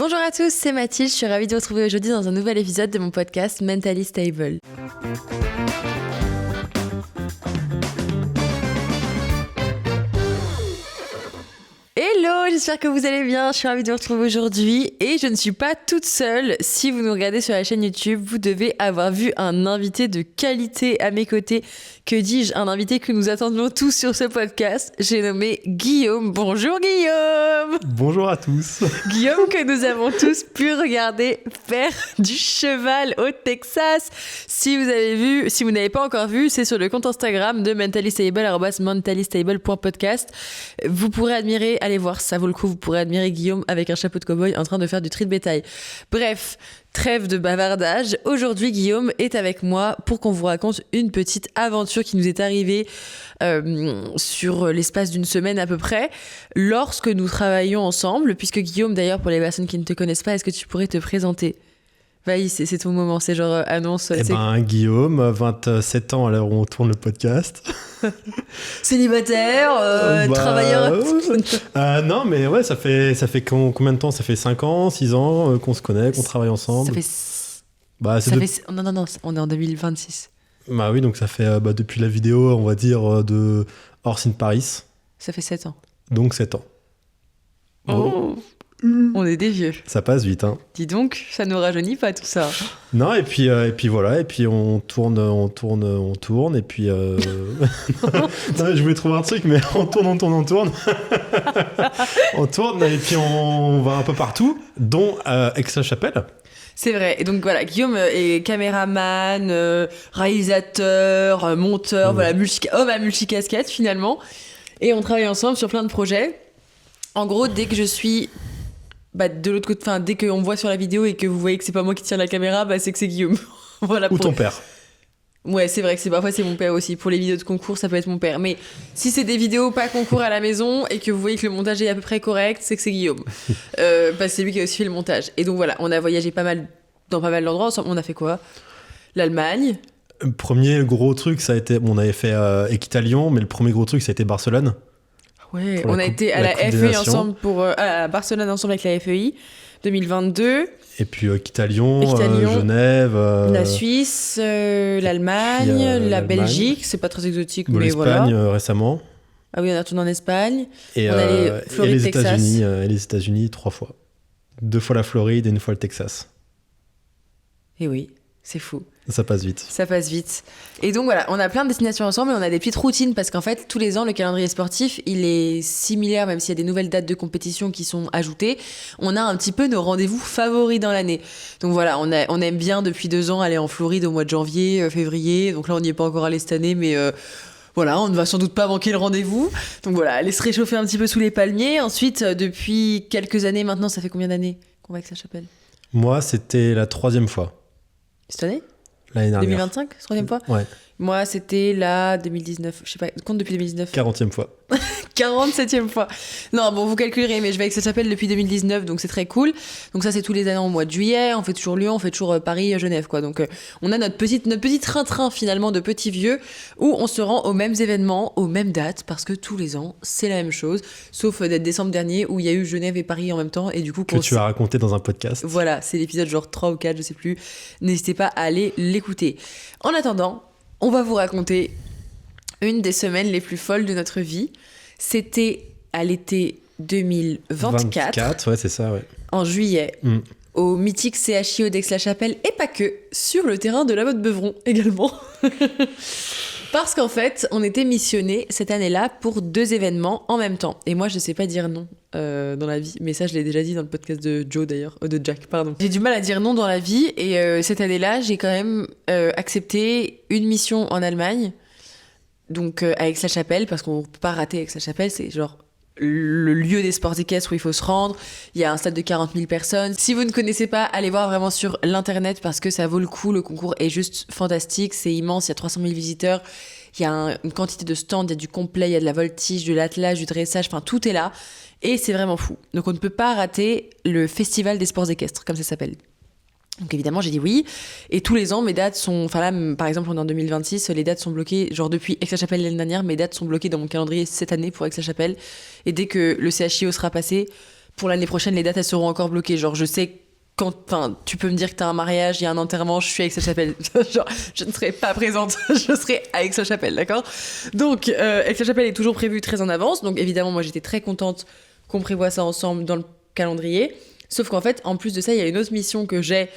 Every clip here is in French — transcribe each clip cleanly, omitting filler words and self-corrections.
Bonjour à tous, c'est Mathilde, je suis ravie de vous retrouver aujourd'hui dans un nouvel épisode de mon podcast Mentally Stable. Hello, j'espère que vous allez bien, je suis ravie de vous retrouver aujourd'hui et je ne suis pas toute seule. Si vous nous regardez sur la chaîne YouTube, vous devez avoir vu un invité de qualité à mes côtés. Que dis-je, un invité que nous attendions tous sur ce podcast. J'ai nommé Guillaume. Bonjour Guillaume. Bonjour à tous. Guillaume que nous avons tous pu regarder faire du cheval au Texas. Si vous n'avez pas encore vu, c'est sur le compte Instagram de mentallystable, @mentallystable.podcast. Vous pourrez admirer, allez voir, ça vaut le coup, vous pourrez admirer Guillaume avec un chapeau de cow-boy en train de faire du tri de bétail. Bref, trêve de bavardage. Aujourd'hui, Guillaume est avec moi pour qu'on vous raconte une petite aventure qui nous est arrivée sur l'espace d'une semaine à peu près, lorsque nous travaillions ensemble. Puisque Guillaume, d'ailleurs, pour les personnes qui ne te connaissent pas, est-ce que tu pourrais te présenter ? Vas-y, c'est ton moment, c'est genre annonce. Guillaume, 27 ans à l'heure où on tourne le podcast. Célibataire, travailleur. Non, mais ouais, ça fait combien de temps ? Ça fait 5 ans, 6 ans qu'on se connaît, qu'on travaille ensemble. Non, on est en 2026. Bah oui, donc ça fait depuis la vidéo, on va dire, de Horse in Paris. Ça fait 7 ans. Donc 7 ans. Oh. On est des vieux. Ça passe vite, hein. Dis donc, ça nous rajeunit pas tout ça. Non, et puis voilà, et puis on tourne, et puis... Non, je voulais trouver un truc, mais on tourne. On tourne, et puis on va un peu partout, dont Aix-la-Chapelle. C'est vrai, et donc voilà, Guillaume est caméraman, réalisateur, monteur, voilà, homme à multicasquette finalement, et on travaille ensemble sur plein de projets. En gros, dès que je suis... de l'autre côté, dès qu'on me voit sur la vidéo et que vous voyez que c'est pas moi qui tiens la caméra, c'est que c'est Guillaume. Voilà. Ou ton père. Ouais, c'est vrai que parfois c'est mon père aussi. Pour les vidéos de concours, ça peut être mon père. Mais si c'est des vidéos pas concours à la maison et que vous voyez que le montage est à peu près correct, c'est que c'est Guillaume. Parce que c'est lui qui a aussi fait le montage. Et donc voilà, on a voyagé dans pas mal d'endroits ensemble. On a fait quoi ? L'Allemagne. Le premier gros truc, ça a été... on avait fait Équitalion, mais le premier gros truc, ça a été Barcelone. Ouais, on a été à la FEI ensemble à Barcelone ensemble avec la FEI 2022. Et puis Équitalion, Genève, la Suisse, l'Allemagne, la Belgique, c'est pas très exotique, mais voilà. L'Espagne récemment. Ah oui, on a tourné en Espagne. Et, on a allé Floride, et les Texas. États-Unis, et les États-Unis 3 fois. 2 fois la Floride et 1 fois le Texas. Et oui, c'est fou. Ça passe vite. Ça passe vite. Et donc voilà, on a plein de destinations ensemble et on a des petites routines parce qu'en fait, tous les ans, le calendrier sportif, il est similaire, même s'il y a des nouvelles dates de compétition qui sont ajoutées. On a un petit peu nos rendez-vous favoris dans l'année. Donc voilà, on aime bien depuis 2 ans aller en Floride au mois de janvier, février. Donc là, on n'y est pas encore allé cette année, mais voilà, on ne va sans doute pas manquer le rendez-vous. Donc voilà, aller se réchauffer un petit peu sous les palmiers. Ensuite, depuis quelques années maintenant, ça fait combien d'années qu'on va avec Aix-la-Chapelle ? Moi, c'était la 3e fois. Cette année ? L'année dernière. 2025, 3e fois ? Ouais. Moi, c'était la 2019. Je sais pas, compte depuis 2019. 40e fois. 47e fois. Non, bon, vous calculerez, mais je vais avec Aix-la-Chapelle depuis 2019, donc c'est très cool. Donc ça, c'est tous les années au mois de juillet. On fait toujours Lyon, on fait toujours Paris, Genève, quoi. Donc on a notre petit train-train, finalement, de petits vieux, où on se rend aux mêmes événements, aux mêmes dates, parce que tous les ans, c'est la même chose. Sauf d'être décembre dernier, où il y a eu Genève et Paris en même temps, et du coup... Que tu as raconté dans un podcast. Voilà, c'est l'épisode genre 3 ou 4, je sais plus. N'hésitez pas à aller l'écouter. En attendant, on va vous raconter une des semaines les plus folles de notre vie. C'était à l'été 2024. Ouais, c'est ça, ouais. En juillet, au mythique CHIO d'Aix-la-Chapelle, et pas que, sur le terrain de la Motte-Beuvron également. Parce qu'en fait, on était missionnés cette année-là pour 2 événements en même temps. Et moi, je sais pas dire non dans la vie. Mais ça, je l'ai déjà dit dans le podcast de Joe d'ailleurs. De Jack, pardon. J'ai du mal à dire non dans la vie. Et cette année-là, j'ai quand même accepté une mission en Allemagne. Donc à Aix-la-Chapelle, parce qu'on peut pas rater Aix-la-Chapelle. C'est genre le lieu des sports équestres où il faut se rendre. Il y a un stade de 40 000 personnes. Si vous ne connaissez pas, allez voir vraiment sur l'internet parce que ça vaut le coup. Le concours est juste fantastique, c'est immense, il y a 300 000 visiteurs. Il y a une quantité de stands, il y a du complet, il y a de la voltige, de l'attelage, du dressage, enfin tout est là. Et c'est vraiment fou. Donc on ne peut pas rater le festival des sports équestres, comme ça s'appelle. Donc évidemment, j'ai dit oui. Et tous les ans, mes dates sont... Enfin là, par exemple, on est en 2026, les dates sont bloquées. Genre depuis Aix-la-Chapelle l'année dernière, mes dates sont bloquées dans mon calendrier cette année pour Aix-la-Chapelle. Et dès que le CHIO sera passé, pour l'année prochaine, les dates, elles seront encore bloquées. Genre, je sais enfin, tu peux me dire que t'as un mariage, il y a un enterrement, je suis à Aix-la-Chapelle. Genre, je ne serai pas présente, je serai à Aix-la-Chapelle, d'accord? Donc, Aix-la-Chapelle est toujours prévue très en avance. Donc, évidemment, moi, j'étais très contente qu'on prévoit ça ensemble dans le calendrier. Sauf qu'en fait, en plus de ça, il y a une autre mission que j'ai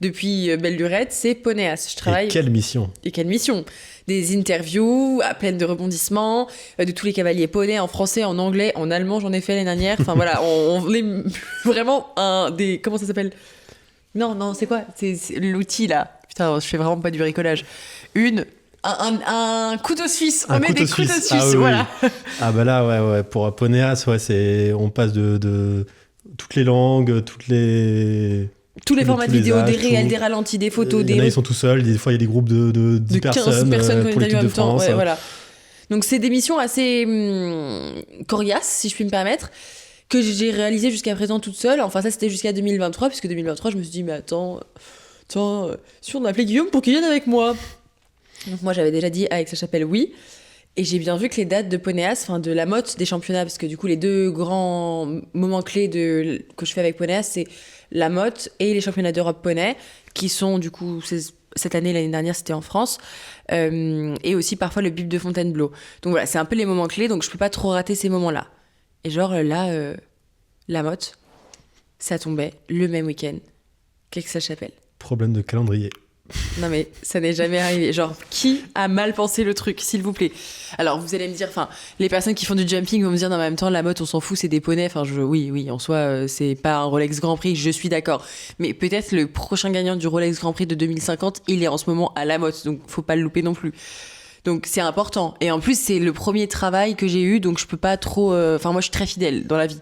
depuis belle lurette, c'est Ponéas. Je travaille. Et quelle mission? Des interviews pleines de rebondissements, de tous les cavaliers poney en français, en anglais, en allemand, j'en ai fait l'année dernière. Enfin voilà, on est vraiment des... Comment ça s'appelle? Non, c'est quoi? C'est l'outil là. Putain, je fais vraiment pas du bricolage. Un couteau suisse. On met des couteaux suisses, ah, oui, voilà. Oui. Ah bah là, ouais. Pour Ponéas, on passe de toutes les langues, tous les formats de vidéos, des réels, tout. des ralentis, des photos, des... ils sont tout seuls, des fois il y a des groupes de 10 personnes pour l'équipe de France. Ouais, voilà. Donc c'est des missions assez coriaces, si je puis me permettre, que j'ai réalisées jusqu'à présent toute seule. Enfin ça c'était jusqu'à 2023, puisque 2023 je me suis dit mais attends, si on appelait Guillaume pour qu'il vienne avec moi. Donc moi j'avais déjà dit à Aix-la-Chapelle oui. Et j'ai bien vu que les dates de Ponéas, enfin de la motte des championnats, parce que du coup les deux grands moments clés que je fais avec Ponéas, c'est la motte et les championnats d'Europe poney, qui sont du coup cette année, l'année dernière c'était en France, et aussi parfois le bip de Fontainebleau. Donc voilà, c'est un peu les moments clés, donc je peux pas trop rater ces moments-là. Et genre là, la motte, ça tombait le même week-end qu'Aix-la-Chapelle. Problème de calendrier. Non mais ça n'est jamais arrivé. Genre, qui a mal pensé le truc, s'il vous plaît? Alors vous allez me dire, enfin, les personnes qui font du jumping vont me dire, non, en même temps, la motte, on s'en fout, c'est des poneys. Enfin, oui, en soi, c'est pas un Rolex Grand Prix, je suis d'accord. Mais peut-être le prochain gagnant du Rolex Grand Prix de 2050, il est en ce moment à la motte, donc faut pas le louper non plus. Donc c'est important. Et en plus, c'est le premier travail que j'ai eu, donc je peux pas trop... Enfin, moi, je suis très fidèle dans la vie.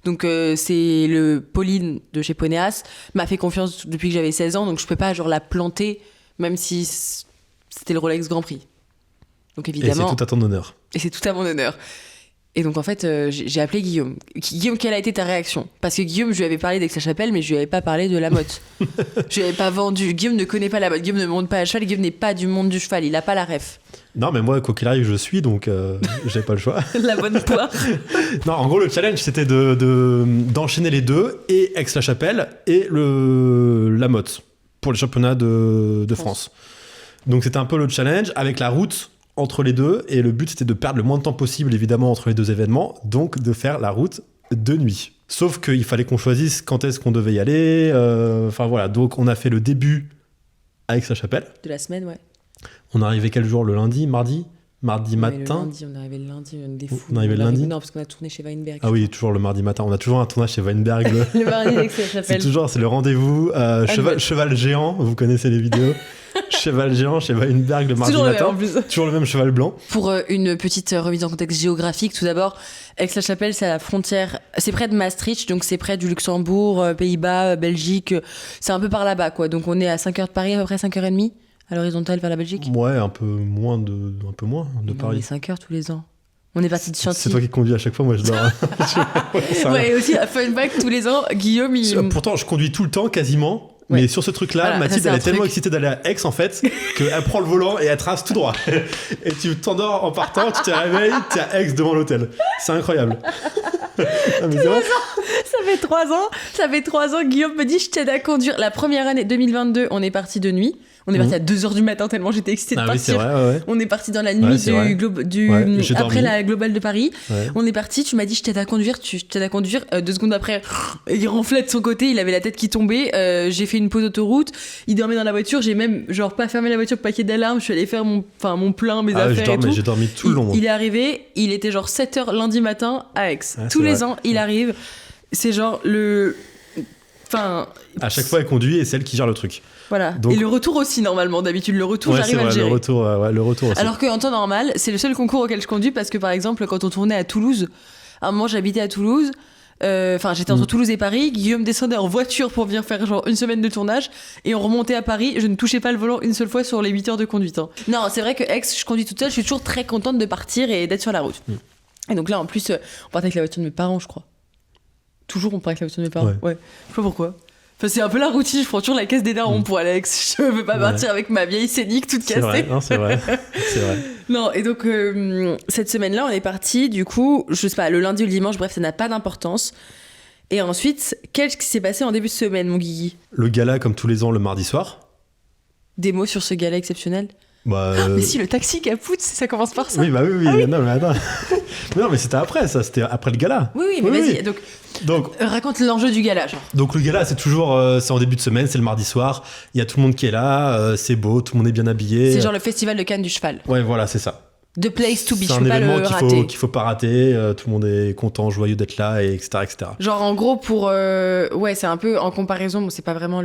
Donc c'est Pauline de chez Ponéas m'a fait confiance depuis que j'avais 16 ans, donc je peux pas genre la planter même si c'était le Rolex Grand Prix. Donc évidemment. Et c'est tout à ton honneur. Et c'est tout à mon honneur. Et donc en fait j'ai appelé Guillaume. Guillaume, quelle a été ta réaction? Parce que Guillaume, je lui avais parlé d'Aix-la-Chapelle, mais je lui avais pas parlé de la motte. Je lui avais pas vendu. Guillaume ne connaît pas la motte. Guillaume ne monte pas à cheval. Guillaume n'est pas du monde du cheval. Il a pas la ref. Non, mais moi, quoi qu'il arrive, je suis, donc j'ai pas le choix. La bonne poire. Non, en gros, le challenge, c'était d'enchaîner les deux, et Aix-la-Chapelle et la motte, pour les championnats de France. Donc c'était un peu le challenge, avec la route entre les deux, et le but, c'était de perdre le moins de temps possible, évidemment, entre les deux événements, donc de faire la route de nuit. Sauf qu'il fallait qu'on choisisse quand est-ce qu'on devait y aller. Enfin voilà, donc on a fait le début à Aix-la-Chapelle. De la semaine, ouais. On est arrivé quel jour? Le lundi? Mardi matin. On est arrivé le lundi, on est des fous. On est arrivé le lundi? Non, parce qu'on a tourné chez Weinberg. Ah oui, toujours le mardi matin. On a toujours un tournage chez Weinberg. Le mardi d'Aix-la-Chapelle. C'est le rendez-vous. Cheval géant, vous connaissez les vidéos. Cheval géant chez Weinberg le mardi matin. En plus. Toujours le même cheval blanc. Pour une petite remise en contexte géographique, tout d'abord, Aix-la-Chapelle, c'est à la frontière, c'est près de Maastricht, donc c'est près du Luxembourg, Pays-Bas, Belgique, c'est un peu par là-bas, quoi. Donc on est à 5h de Paris, à peu près 5h30, à l'horizontale vers la Belgique. Ouais, un peu moins de Paris. On est 5h tous les ans. On est parti de Chantilly. C'est toi qui conduis à chaque fois, moi je dors. Ouais, et aussi, à fun fact, tous les ans, Guillaume, Pourtant, je conduis tout le temps, quasiment. Ouais. Mais sur ce truc-là, voilà, Mathilde, elle est tellement excitée d'aller à Aix, en fait, qu'elle prend le volant et elle trace tout droit. Et tu t'endors en partant, tu te réveilles, t'es à Aix devant l'hôtel. C'est incroyable. Ça fait 3 ans, Guillaume me dit, je t'aide à conduire. La première année, 2022, on est parti de nuit. On est parti à 2h du matin tellement j'étais excitée de partir. Oui, c'est vrai, ouais. On est parti dans la nuit après la Globale de Paris. Ouais. On est parti, tu m'as dit je t'aide à conduire, 2 secondes après, il ronflait de son côté, il avait la tête qui tombait. J'ai fait une pause autoroute, il dormait dans la voiture, j'ai même pas fermé la voiture, paquet d'alarme, je suis allée faire mon plein, mes affaires et tout. J'ai dormi tout le long. Il est arrivé, il était genre 7h lundi matin à Aix. Tous les ans, il arrive. C'est genre à chaque fois, elle conduit et c'est elle qui gère le truc. Voilà. Donc... Et le retour aussi, normalement. D'habitude, le retour, j'arrive à le gérer. Le retour aussi. Alors qu'en temps normal, c'est le seul concours auquel je conduis parce que, par exemple, quand on tournait à Toulouse, à un moment, j'habitais à Toulouse. J'étais entre Toulouse et Paris. Guillaume descendait en voiture pour venir faire genre une semaine de tournage. Et on remontait à Paris. Je ne touchais pas le volant une seule fois sur les 8 heures de conduite. Hein. Non, c'est vrai que Aix, je conduis toute seule. Je suis toujours très contente de partir et d'être sur la route. Et donc là, en plus, on partait avec la voiture de mes parents, je crois. Toujours, on part avec la voiture de mes parents. Ouais. Je sais pas pourquoi. Enfin, c'est un peu la routine, je prends toujours la caisse des darons pour Alex. Je veux pas partir avec ma vieille Scénic toute cassée. Vrai. Non, c'est vrai. Non, et donc, cette semaine-là, on est parti, du coup, je sais pas, le lundi ou le dimanche, bref, ça n'a pas d'importance. Et ensuite, qu'est-ce qui s'est passé en début de semaine, mon Guigui? Le gala, comme tous les ans, le mardi soir. Des mots sur ce gala exceptionnel? Bah, Mais si, le taxi capoute, ça commence par ça. Oui, bah oui. Ah oui. Non, mais attends. Non, mais c'était après, ça. C'était après le gala. Oui, mais vas-y. Donc, raconte l'enjeu du gala, genre. Donc le gala, c'est toujours, c'est en début de semaine, c'est le mardi soir. Il y a tout le monde qui est là, c'est beau, tout le monde est bien habillé. C'est genre le festival de Cannes du cheval. Ouais, voilà, c'est ça. The place to be, C'est je un peux pas le événement rater. qu'il faut pas rater. Tout le monde est content, joyeux d'être là, et etc., etc. Genre en gros pour ouais, c'est un peu en comparaison, bon, c'est pas vraiment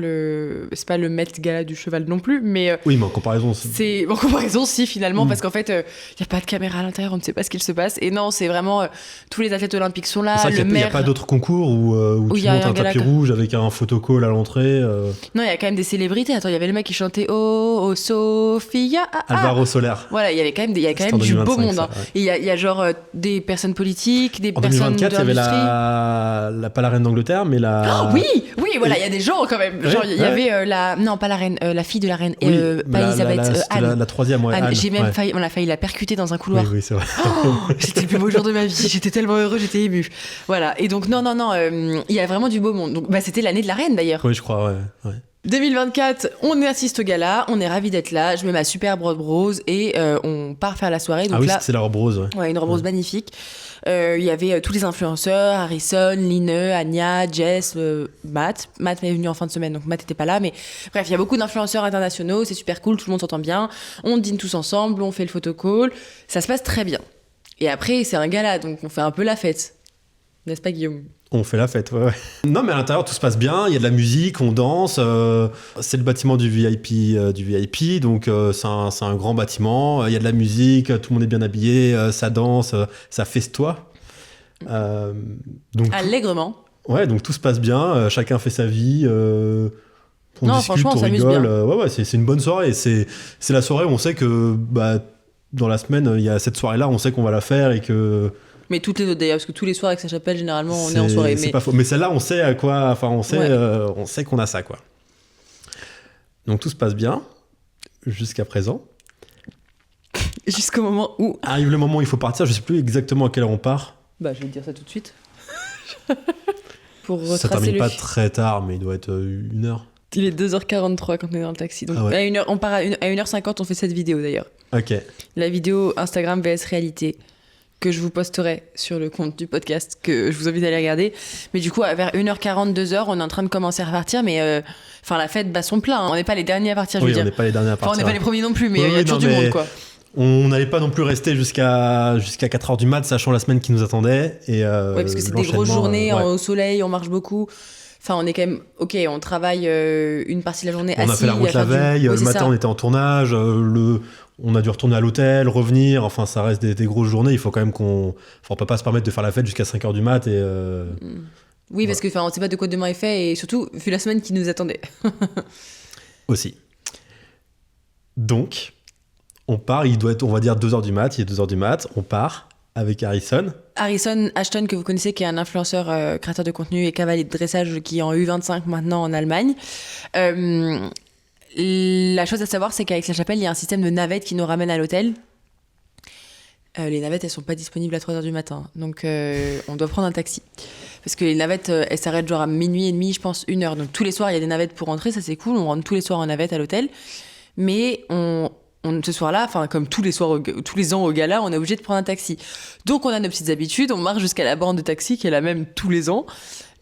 c'est pas le Met Gala du cheval non plus, mais Oui, mais en comparaison, c'est en comparaison si finalement parce qu'en fait y a pas de caméra à l'intérieur, on ne sait pas ce qu'il se passe et non, c'est vraiment tous les athlètes olympiques sont là, c'est vrai le qu'il n'y a maire. pas d'autres concours où tu y a montes un un gala tapis rouge avec un photocall à l'entrée. Non, il y a quand même des célébrités. Attends, il y avait le mec qui chantait Oh Sophia. Alvaro Soler. Voilà, il y avait quand même il y a quand C'était même en du beau 2025, monde. ça, Hein. ouais. Et il y a genre des personnes politiques, des En personnes 2024, il y avait de pas la reine d'Angleterre, mais la. Oh, oui, voilà, il y a des gens quand même. Ouais, Genre, il y ouais. avait non, pas la reine, la fille de la reine, Oui, pas mais Elisabeth, c'était Anne. la troisième, ouais. Anne. Anne, J'ai même ouais. on a failli la percuter dans un couloir. Oui, c'est vrai. Oh, c'était le plus beau jour de ma vie. J'étais tellement heureux, j'étais émue. Voilà. Et donc non, il y a vraiment du beau monde. Donc c'était l'année de la reine d'ailleurs. Oui, je crois, ouais. 2024, on assiste au gala, on est ravis d'être là. Je mets ma superbe robe rose et on part faire la soirée. Donc Ah oui, là, c'est la robe rose, ouais. ouais, une robe rose magnifique. Il y avait tous les influenceurs, Harrison, Line, Anya, Jess, Matt. Matt est venu en fin de semaine, donc Matt n'était pas là. Mais bref, il y a beaucoup d'influenceurs internationaux, c'est super cool, tout le monde s'entend bien. On dîne tous ensemble, on fait le photocall. Ça se passe très bien. Et après, c'est un gala, donc on fait un peu la fête. N'est-ce pas, Guillaume? On fait la fête, ouais. Non, mais à l'intérieur, tout se passe bien. Il y a de la musique, on danse. C'est le bâtiment du VIP, donc c'est un grand bâtiment. Il y a de la musique, tout le monde est bien habillé, ça danse, ça festoie. Donc, Allègrement. ouais, donc tout se passe bien. Chacun fait sa vie. On Non, discute, franchement, on on s'amuse rigole. bien. Ouais, c'est une bonne soirée. C'est la soirée où on sait que dans la semaine, il y a cette soirée-là, on sait qu'on va la faire et que. Mais toutes les autres d'ailleurs, parce que tous les soirs avec sa chapelle, généralement, on est en soirée. C'est Mais pas faux. Mais celle-là, on sait à quoi. Enfin, on sait, Ouais. on sait qu'on a ça, quoi. Donc tout se passe bien jusqu'à présent. jusqu'au moment où. Arrive le moment où il faut partir. Je sais plus exactement à quelle heure on part. Bah, je vais te dire ça tout de suite. Pour Ça retracer termine le pas très tard, mais il doit être 1h. Il est 2h43 quand on est dans le taxi. Donc Ah ouais. à 1h, on part à 1h50, on fait cette vidéo d'ailleurs. Ok. La vidéo Instagram VS Réalité que je vous posterai sur le compte du podcast que je vous invite à aller regarder. Mais du coup, vers 1h40, 2h, on est en train de commencer à repartir. Mais la fête bat son plein. Hein. On n'est pas les derniers à partir, je Oui, veux on dire. n'est pas les derniers à Enfin, partir. on n'est pas les premiers non plus, mais il Oui, y a toujours non, du mais- monde, quoi. On n'allait pas non plus rester jusqu'à 4h du mat, sachant la semaine qui nous attendait. Et, Ouais, parce que c'est des grosses l'enchaînement, journées ouais. au soleil, on marche beaucoup. Enfin, on est quand même... Ok, on travaille une partie de la journée On assis. a fait la route à faire la veille, Oui, le c'est matin ça. on était en tournage, on a dû retourner à l'hôtel, revenir, enfin ça reste des grosses journées, il faut quand même on peut pas se permettre de faire la fête jusqu'à 5h du mat et... Oui, parce que on sait pas de quoi demain est fait, et surtout, vu la semaine qui nous attendait. Aussi. Donc, on part, il doit être, on va dire 2h du mat, il est 2h du mat, on part avec Harrison. Harrison Ashton, que vous connaissez, qui est un influenceur, créateur de contenu et cavalier de dressage qui est en U25 maintenant en Allemagne. La chose à savoir, c'est qu'avec la chapelle, il y a un système de navettes qui nous ramène à l'hôtel. Les navettes, elles sont pas disponibles à 3h du matin. Donc, on doit prendre un taxi. Parce que les navettes, elles s'arrêtent genre à minuit et demi, je pense, 1h. Donc, tous les soirs, il y a des navettes pour rentrer. Ça, c'est cool. On rentre tous les soirs en navette à l'hôtel. Mais ce soir-là, enfin, comme tous les soirs, tous les ans au gala, on est obligé de prendre un taxi. Donc, on a nos petites habitudes. On marche jusqu'à la borne de taxi, qui est la même tous les ans.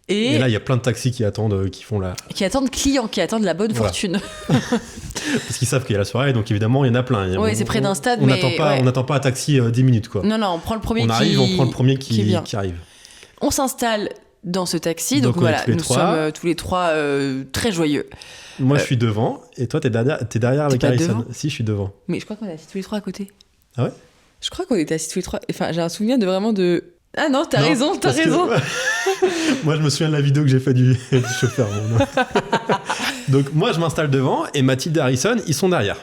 Et là, il y a plein de taxis qui attendent, qui font la... Qui attendent clients, qui attendent la bonne Voilà. fortune. Parce qu'ils savent qu'il y a la soirée, donc évidemment, il y en a plein. Ouais, c'est près d'un stade, on mais n'attend pas, ouais. on n'attend pas un taxi 10 minutes, quoi. Non, on prend le premier On arrive, on prend le premier qui vient. qui arrive. On s'installe dans ce taxi, donc Donc, on est voilà, tous les nous trois. sommes tous les trois très joyeux. Moi, je suis devant, et toi, t'es derrière avec pas Harrison. devant Si, je suis devant. Mais je crois qu'on est assis tous les trois à côté. Ah ouais? Je crois qu'on était assis tous les trois. Enfin, j'ai un souvenir de vraiment de. Ah non, t'as Non, raison, t'as parce que- raison. Moi, je me souviens de la vidéo que j'ai fait du chauffeur. Bon, non. Donc, moi, je m'installe devant et Mathilde et Harrison, ils sont derrière.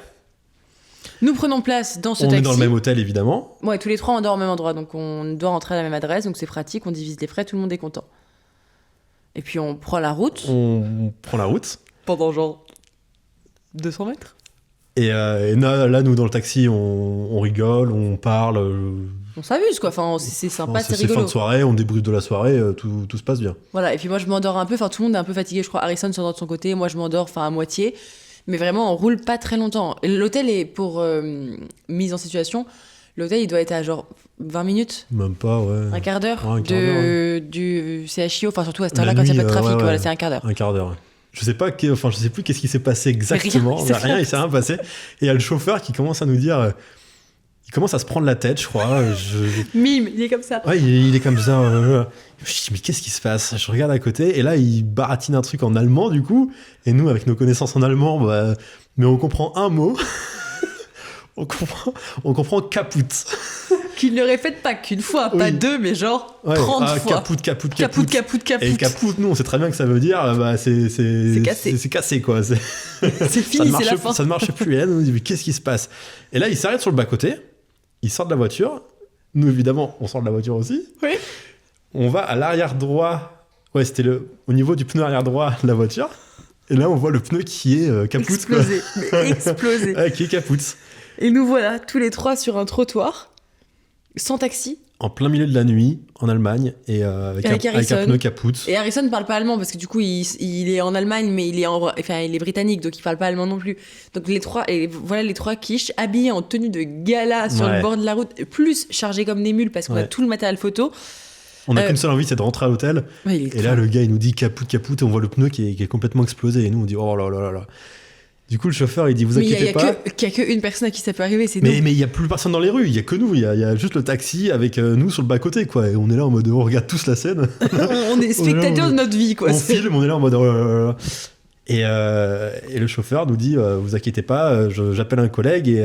Nous prenons place dans ce On taxi. est dans le même hôtel, évidemment. Ouais, tous les trois, on dort au même endroit, donc on doit rentrer à la même adresse, donc c'est pratique, on divise les frais, tout le monde est content. Et puis on prend la route On prend la route. pendant genre 200 mètres. Et là, nous, dans le taxi, on rigole, on parle. On s'amuse, quoi. Enfin, c'est sympa, c'est rigolo. C'est fin de soirée, on débriefe de la soirée, tout se passe bien. Voilà, et puis moi, je m'endors un peu. Enfin, tout le monde est un peu fatigué, je crois. Harrison s'endort de son côté, moi, je m'endors, à moitié. Mais vraiment, on roule pas très longtemps. L'hôtel est pour mise en situation. L'hôtel, il doit être à genre 20 minutes. Même pas, ouais. Un quart d'heure, du CHIO. Enfin, surtout à cette heure-là, La quand il n'y a nuit, pas de trafic, ouais. voilà, c'est un quart d'heure. Un quart d'heure, ouais. Je sais plus qu'est-ce qui s'est passé exactement. Rien, Il s'est rien passé. Et il y a le chauffeur qui commence à nous dire. Il commence à se prendre la tête, je crois. Mime, il est comme ça. Ouais, il est comme ça. Je dis, mais qu'est-ce qui se passe? Je regarde à côté, et là, il baratine un truc en allemand, du coup. Et nous, avec nos connaissances en allemand, mais on comprend un mot. on comprend kaput. Qu'il ne répète pas qu'une fois, Oui. pas deux, mais genre 30 fois. Kaput. Kaput. Et kaput, nous, on sait très bien que ça veut dire, c'est cassé. C'est cassé, quoi. C'est fini, c'est la fin. Ça ne marche plus. Et là, nous, on dit, mais qu'est-ce qui se passe? Et là, il s'arrête sur le bas-côté, il sort de la voiture. Nous, évidemment, on sort de la voiture aussi. Oui. On va à l'arrière droit. Ouais, c'était au niveau du pneu arrière droit de la voiture. Et là, on voit le pneu qui est kaput. Explosé. Mais explosé. Ouais, qui est kaput. Et nous voilà, tous les trois sur un trottoir, sans taxi. En plein milieu de la nuit, en Allemagne, et avec un pneu kaput. Et Harrison ne parle pas allemand, parce que du coup, il est en Allemagne, mais il est britannique, donc il parle pas allemand non plus. Donc les trois quiches, habillés en tenue de gala sur le bord de la route, plus chargés comme des mules, parce qu'on a tout le matériel photo. On n'a qu'une seule envie, c'est de rentrer à l'hôtel. Ouais, et là, le gars, il nous dit kaput, et on voit le pneu qui est complètement explosé. Et nous, on dit, oh là là là là. Du coup, le chauffeur, il dit, vous inquiétez pas. Il n'y a qu'une personne à qui ça peut arriver, c'est nous. Mais il n'y a plus personne dans les rues, il n'y a que nous. Il y a juste le taxi avec nous sur le bas-côté, quoi. Et on est là en mode, on regarde tous la scène. On est spectateurs de notre vie, quoi. On filme, on est là en mode, oh là là là. Et le chauffeur nous dit, vous inquiétez pas, j'appelle un collègue et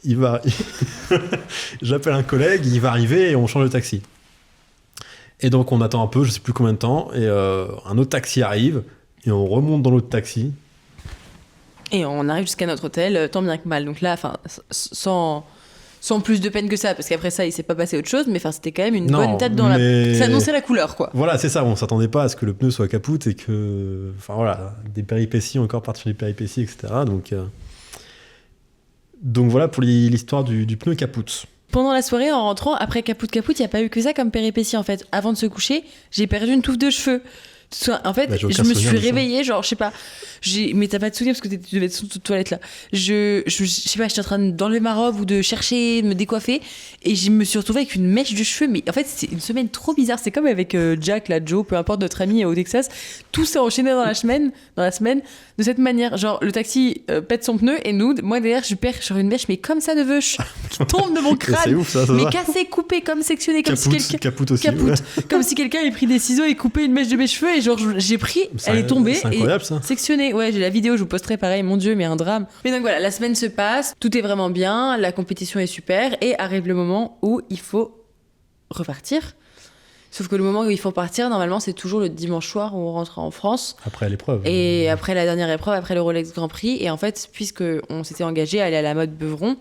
il va. J'appelle un collègue, il va arriver et on change de taxi. Et donc on attend un peu, je sais plus combien de temps, et un autre taxi arrive et on remonte dans l'autre taxi. Et on arrive jusqu'à notre hôtel, tant bien que mal. Donc là, sans plus de peine que ça, parce qu'après ça, il s'est pas passé autre chose, mais c'était quand même une bonne tête dans ça annonçait la couleur, quoi. Voilà, c'est ça, on s'attendait pas à ce que le pneu soit kaput et que... Enfin voilà, des péripéties, encore partir des péripéties, etc. Donc voilà pour l'histoire du pneu kaput. Pendant la soirée, en rentrant, après kaput, il n'y a pas eu que ça comme péripétie, en fait. Avant de se coucher, j'ai perdu une touffe de cheveux. En fait, je me suis réveillée, genre, je sais pas, mais t'as pas de souvenir parce que tu devais être sous toute toilette là. Je sais pas, j'étais en train d'enlever ma robe ou de chercher, me décoiffer, et je me suis retrouvée avec une mèche de cheveux. Mais en fait, c'est une semaine trop bizarre. C'est comme avec Jack, là, Joe, peu importe, notre ami au Texas. Tout s'est enchaîné dans la semaine, de cette manière. Genre, le taxi pète son pneu, et moi derrière, je perds sur une mèche, mais comme ça de veuche, qui tombe de mon crâne. C'est ouf, ça mais va. cassé, coupé, comme sectionné, comme si quelqu'un. Kaput aussi. Comme si quelqu'un avait pris des ciseaux et coupé une mèche de mes cheveux, et genre j'ai pris, elle est tombée. C'est incroyable, et ça. sectionnée. Ouais, j'ai la vidéo, je vous posterai pareil, mon Dieu, mais un drame. Mais donc voilà, la semaine se passe, tout est vraiment bien, la compétition est super, et arrive le moment où il faut repartir. Sauf que le moment où il faut partir, normalement, c'est toujours le dimanche soir où on rentre en France. Après l'épreuve. Et après la dernière épreuve, après le Rolex Grand Prix. Et en fait, puisqu'on s'était engagé à aller à la mode Beuvron,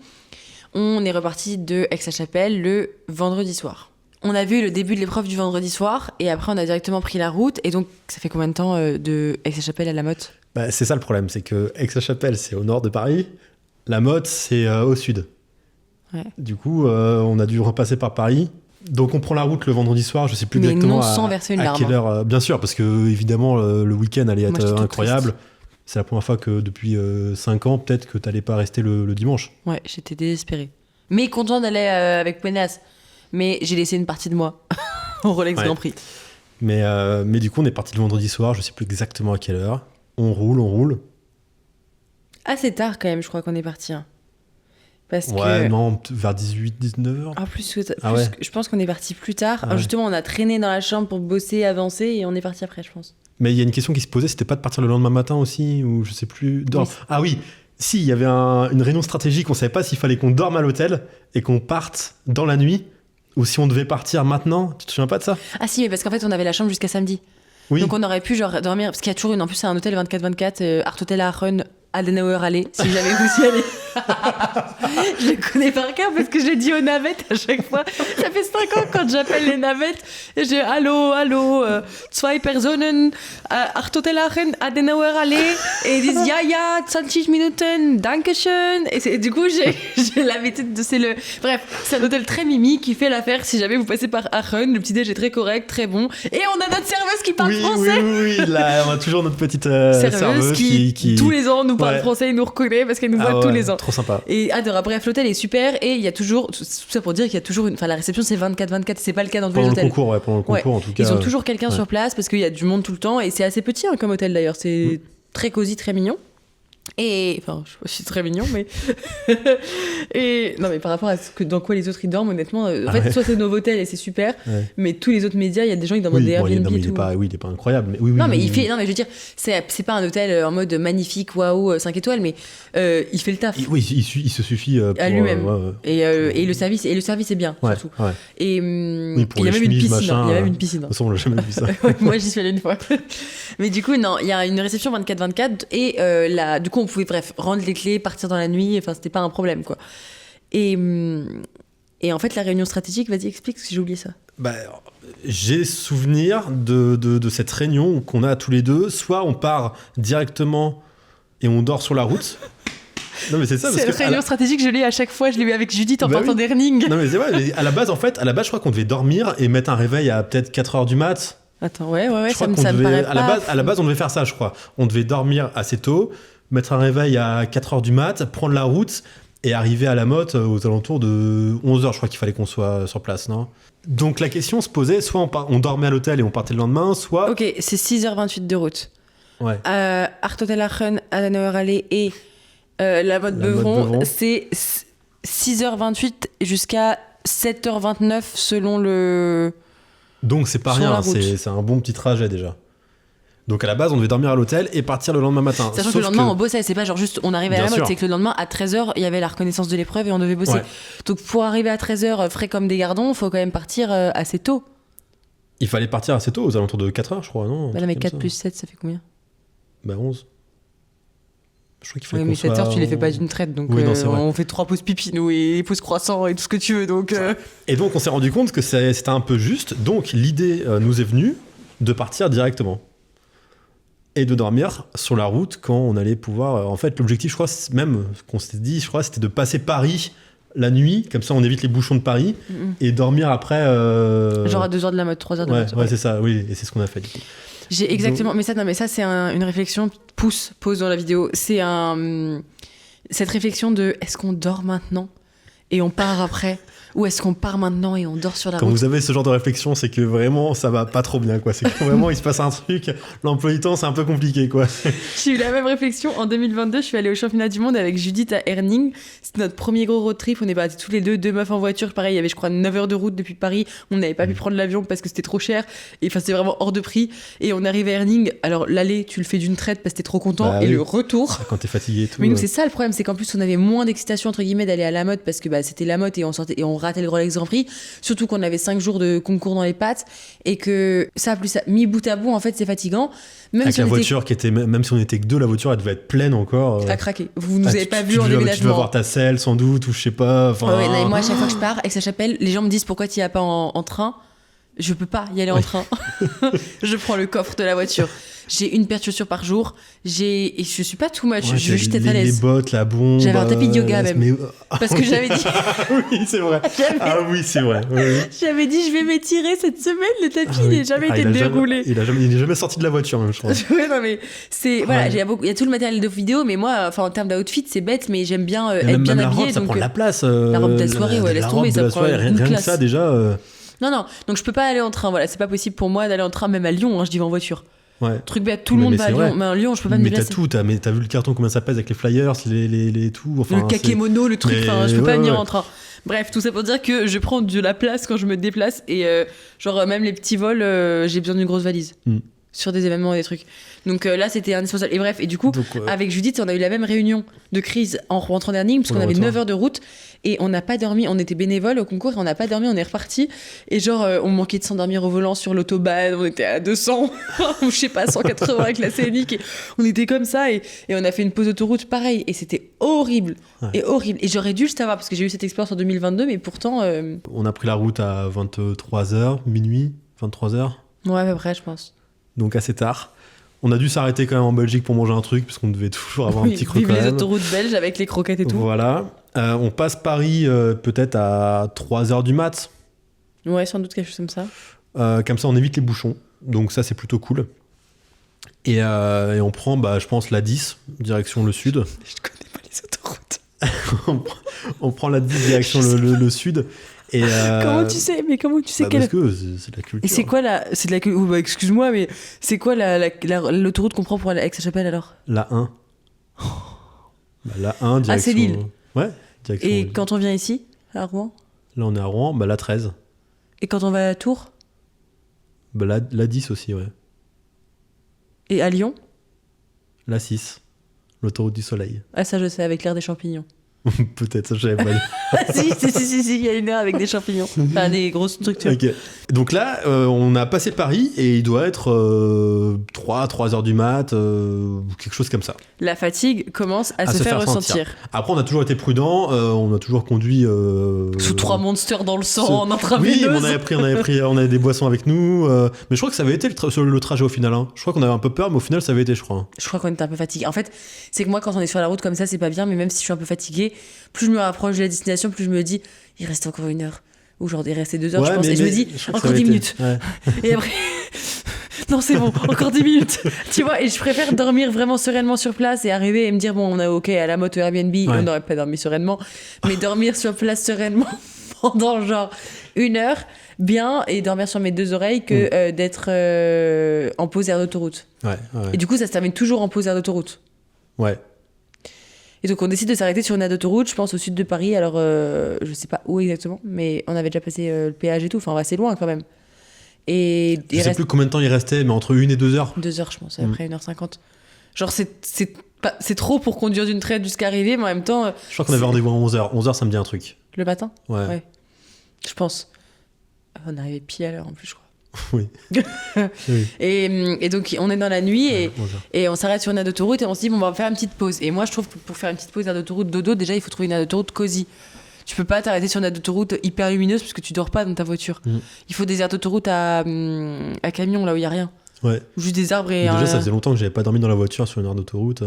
on est reparti de Aix-la-Chapelle le vendredi soir. On a vu le début de l'épreuve du vendredi soir, et après on a directement pris la route. Et donc, ça fait combien de temps de Aix-la-Chapelle à la Motte ? C'est ça le problème, c'est que Aix-la-Chapelle, c'est au nord de Paris, la Motte, c'est au sud. Ouais. Du coup, on a dû repasser par Paris. Donc on prend la route le vendredi soir, je sais plus exactement non sans verser une larme. À quelle heure. Bien sûr, parce que évidemment le week-end allait être incroyable. C'est la première fois que depuis 5 ans, peut-être que t'allais pas rester le dimanche. Ouais, j'étais désespérée. Mais content d'aller avec Penas. Mais j'ai laissé une partie de moi au Rolex Grand Prix. Mais du coup, on est parti le vendredi soir, je sais plus exactement à quelle heure. On roule. Assez tard quand même, je crois qu'on est parti. Hein. Parce non, vers 18-19h. Ah, je pense qu'on est parti plus tard. Justement, on a traîné dans la chambre pour bosser, avancer, et on est parti après, je pense. Mais il y a une question qui se posait, c'était pas de partir le lendemain matin aussi, ou je sais plus. Oui. Ah oui, si, il y avait une réunion stratégique, on savait pas s'il fallait qu'on dorme à l'hôtel et qu'on parte dans la nuit, ou si on devait partir maintenant. Tu te souviens pas de ça ? Ah si, mais parce qu'en fait, on avait la chambre jusqu'à samedi. Oui. Donc on aurait pu dormir, parce qu'il y a toujours en plus c'est un hôtel 24/24, Art Hotel Aachen, Adenauer Alley, si jamais vous y allez. Je le connais par cœur parce que je l'ai dit aux navettes à chaque fois. Ça fait 5 ans quand j'appelle les navettes et j'ai allô, zwei Personen, Hotel Aachen, Adenauer Allee. Et ils disent ja, 20 Minuten, Dankeschön. Et du coup, j'ai l'habitude de. Bref, c'est un hôtel très mimi qui fait l'affaire si jamais vous passez par Aachen. Le petit-déj est très correct, très bon. Et on a notre serveuse qui parle français. Oui, là, on a toujours notre petite serveuse qui tous les ans nous parle français et nous reconnaît parce qu'elle nous voit tous les ans. Trop sympa. Et adorable. Bref, l'hôtel est super et il y a toujours, tout ça pour dire qu'il y a toujours enfin la réception c'est 24/24, c'est pas le cas dans tous les hôtels. Pendant le concours en tout cas. Ils ont toujours quelqu'un sur place parce qu'il y a du monde tout le temps et c'est assez petit comme hôtel d'ailleurs, c'est très cosy, très mignon. Et enfin, je sais pas si c'est très mignon, mais et non, mais par rapport à dans quoi les autres ils dorment, honnêtement, en fait, soit c'est Novotel et c'est super, mais tous les autres médias, il y a des gens qui dorment des Airbnb. Il est pas incroyable, mais non, mais je veux dire, c'est pas un hôtel en mode magnifique, waouh, 5 étoiles, mais il fait le taf. Il se suffit à lui-même. Et le service est bien, surtout. Ouais. Et il y a même une piscine. Il y a même une piscine. De toute façon, on l'a jamais vu ça. Moi, j'y suis allée une fois. Mais du coup, non, il y a une réception 24/24 et du coup, on pouvait rendre les clés, partir dans la nuit, enfin c'était pas un problème quoi. Et en fait la réunion stratégique, vas-y explique parce que j'ai oublié ça. J'ai souvenir de cette réunion qu'on a tous les deux, soit on part directement et on dort sur la route. Non mais c'est ça. C'est la réunion stratégique, je l'ai à chaque fois, je l'ai eu avec Judith en partant d'Herning. Non mais c'est vrai, à la base je crois qu'on devait dormir et mettre un réveil à peut-être 4h du mat. Attends, ouais, ça me paraît pas... À la base on devait faire ça je crois. On devait dormir assez tôt, mettre un réveil à 4h du mat, prendre la route et arriver à la Motte aux alentours de 11h, je crois qu'il fallait qu'on soit sur place, non ? Donc la question se posait, soit on dormait à l'hôtel et on partait le lendemain, soit... Ok, c'est 6h28 de route. Ouais. Hotel Aachen, Adenauer Allee et la Motte Beuvron, c'est 6h28 jusqu'à 7h29 selon le... Donc c'est pas rien, c'est un bon petit trajet déjà. Donc à la base, on devait dormir à l'hôtel et partir le lendemain matin. Sachant que le lendemain, on bossait, c'est pas genre juste on arrivait à la Motte, c'est que le lendemain à 13h, il y avait la reconnaissance de l'épreuve et on devait bosser. Ouais. Donc pour arriver à 13h frais comme des gardons, il faut quand même partir assez tôt. Il fallait partir assez tôt, aux alentours de 4h, je crois, non ? Là, mais 4 plus 7, ça fait combien ? 11. Je crois qu'il fallait mais 7 heures, tu les fais pas d'une traite, donc on fait 3 pauses pipi, nous, et pauses croissants et tout ce que tu veux. Donc, Et donc on s'est rendu compte que c'était un peu juste, donc l'idée nous est venue de partir directement. Et de dormir sur la route quand on allait pouvoir... En fait, l'objectif, je crois, même qu'on s'était dit, c'était de passer Paris la nuit, comme ça on évite les bouchons de Paris, et dormir après... Genre à 2h de la Motte, 3h de la Motte. Ouais, c'est ça, oui, et c'est ce qu'on a fait. J'ai exactement... Donc... Mais ça c'est une réflexion, pause dans la vidéo. C'est cette réflexion de est-ce qu'on dort maintenant et on part après ? Ou est-ce qu'on part maintenant et on dort sur la route ? Quand vous avez ce genre de réflexion, c'est que vraiment ça va pas trop bien, quoi. C'est que vraiment il se passe un truc, l'emploi du temps c'est un peu compliqué, quoi. J'ai eu la même réflexion en 2022. Je suis allée au championnat du monde avec Judith à Herning. C'était notre premier gros road trip. On est partis tous les deux meufs en voiture. Pareil, il y avait je crois 9 heures de route depuis Paris. On n'avait pas pu prendre l'avion parce que c'était trop cher. Et enfin c'était vraiment hors de prix. Et on arrive à Herning. Alors l'aller, tu le fais d'une traite parce que t'es trop content. Et le retour. Quand t'es fatigué et tout. Mais nous c'est ça le problème, c'est qu'en plus on avait moins d'excitation entre guillemets d'aller à la Motte parce que c'était la Motte et on ratait le Rolex Grand Prix. Surtout qu'on avait 5 jours de concours dans les pattes et que ça plus ça mis bout à bout en fait c'est fatigant. Même avec si la voiture qui était, même si on était que deux, la voiture elle devait être pleine encore. À craquer. Vous nous avez pas vu en déménagement. Tu dois voir ta selle sans doute ou je sais pas. Et moi à chaque fois que je pars Aix-la-Chapelle, les gens me disent pourquoi tu y vas pas en train. Je peux pas y aller en train. Je prends le coffre de la voiture. J'ai une paire de chaussures par jour. Et je suis pas too much. Je veux juste être à l'aise. Les bottes, la bombe. J'avais un tapis de yoga même. Parce que j'avais dit. Oui, c'est vrai. Oui, c'est vrai. Oui. J'avais dit, je vais m'étirer cette semaine. Le tapis, il n'a jamais été déroulé. Il n'est jamais sorti de la voiture, même, je crois. Ouais, non, mais c'est. Voilà, il y a tout le matériel de vidéo, mais moi, en termes d'outfit, c'est bête, mais j'aime bien être bien habillée. Ça prend de la place. La robe de la soirée, laisse tomber. Ça prend une rien que ça, déjà. Non, donc je peux pas aller en train, voilà, c'est pas possible pour moi d'aller en train, même à Lyon, je dis en voiture. Ouais. Truc bête, tout le monde va à Lyon, mais à Lyon, je peux pas me déplacer. Mais t'as vu le carton, combien ça pèse avec les flyers, les tout. Enfin, le kakémono, le truc, je peux pas venir en train. Bref, tout ça pour dire que je prends de la place quand je me déplace et genre même les petits vols, j'ai besoin d'une grosse valise. sur des événements et des trucs. Donc là, c'était indispensable. Et bref, et du coup, avec Judith, on a eu la même réunion de crise en rentrant d'Herning, parce qu'on avait 9 heures de route, et on n'a pas dormi. On était bénévoles au concours, et on n'a pas dormi, on est reparti. Et genre, on manquait de s'endormir au volant sur l'autobahn, on était à 200, ou je sais pas, 180 avec la scénique, et on était comme ça, et on a fait une pause autoroute pareil, et c'était horrible, et horrible. Et j'aurais dû le savoir, parce que j'ai eu cette expérience en 2022, mais pourtant... On a pris la route à 23h, minuit, 23h. Ouais, à peu près, je pense. Donc assez tard. On a dû s'arrêter quand même en Belgique pour manger un truc, parce qu'on devait toujours avoir un petit creux quand même. Les autoroutes belges avec les croquettes et tout. Voilà. On passe Paris peut-être à 3h du mat. Ouais, sans doute quelque chose comme ça. Comme ça, on évite les bouchons. Donc ça, c'est plutôt cool. Et on prend, je pense, la 10, direction le sud. Je connais pas les autoroutes. on prend la 10, direction le sud. Et comment tu sais parce que c'est de la culture. Et c'est quoi c'est de la culture. Excuse-moi, mais c'est quoi l'autoroute qu'on prend pour aller à Aix-la-Chapelle alors? La 1. La 1, direction... Ah, c'est Lille. Ouais, direction. Et quand on vient ici, à Rouen? Là, on est à Rouen, la 13. Et quand on va à Tours? La 10 aussi, ouais. Et à Lyon? La 6. L'autoroute du soleil. Ah, ça je sais, avec l'air des champignons. Peut-être, ça j'avais pas dit. si, il y a une heure avec des champignons. Enfin, des grosses structures. Ok. Donc là, on a passé Paris et il doit être 3 heures du mat, quelque chose comme ça. La fatigue commence à se faire ressentir. Après, on a toujours été prudent, on a toujours conduit... Sous 3 monsters dans le sang, en intraveineuse. Oui, on avait des boissons avec nous, mais je crois que ça avait été le trajet au final. Hein. Je crois qu'on avait un peu peur, mais au final, ça avait été, je crois. Je crois qu'on était un peu fatigué. En fait, c'est que moi, quand on est sur la route comme ça, c'est pas bien, mais même si je suis un peu fatiguée, plus je me rapproche de la destination, plus je me dis, il reste encore 1 heure. Ou genre, il restait 2 heures, je pense. Et je me dis, encore 10 minutes. Ouais. Et après, non, c'est bon, encore 10 minutes. Tu vois, et je préfère dormir vraiment sereinement sur place et arriver et me dire, bon, on a OK à la moto Airbnb, on n'aurait pas dormi sereinement, mais dormir sur place sereinement pendant genre 1 heure, bien, et dormir sur mes 2 oreilles que d'être en pause air d'autoroute. Ouais. Et du coup, ça se termine toujours en pause air d'autoroute. Ouais. Et donc on décide de s'arrêter sur une aire d'autoroute, je pense au sud de Paris, alors je sais pas où exactement, mais on avait déjà passé le péage et tout, enfin assez loin quand même. Et je sais plus combien de temps il restait, mais entre 1 et 2 heures. 2 heures je pense, après 1h50. Genre c'est trop pour conduire d'une traite jusqu'à arriver, mais en même temps... je crois qu'on avait rendez-vous à 11h. 11h, ça me dit un truc. Le matin? Ouais. Je pense. On arrivait pile à l'heure en plus, je crois. Oui. Oui. Et donc on est dans la nuit et on s'arrête sur une aire d'autoroute et on se dit bon, on va faire une petite pause. Et moi je trouve que pour faire une petite pause aire d'autoroute dodo, déjà il faut trouver une aire d'autoroute cosy. Tu peux pas t'arrêter sur une aire d'autoroute hyper lumineuse parce que tu dors pas dans ta voiture. Il faut des aires d'autoroute à camion là où il y a rien. Ouais. Juste des arbres et... Déjà ça faisait longtemps que j'avais pas dormi dans la voiture sur une aire d'autoroute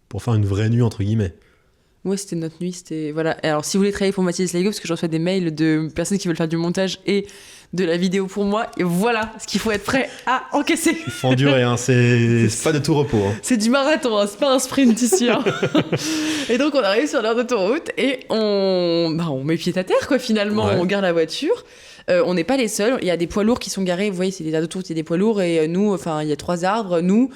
pour faire une vraie nuit entre guillemets. Ouais, c'était notre nuit, c'était... Voilà. Et alors, si vous voulez travailler pour Mathilde Sligo, parce que je reçois des mails de personnes qui veulent faire du montage et de la vidéo pour moi, et voilà ce qu'il faut être prêt à encaisser. Il faut endurer, hein. C'est pas de tout repos. Hein. C'est du marathon, hein. C'est pas un sprint ici. Hein. Et donc, on arrive sur l'aire d'autoroute et on met pied à terre, quoi, finalement. Ouais. On garde la voiture. On n'est pas les seuls. Il y a des poids lourds qui sont garés. Vous voyez, c'est des aires d'autoroute, il y a des poids lourds. Et nous, enfin, il y a 3 arbres. Nous...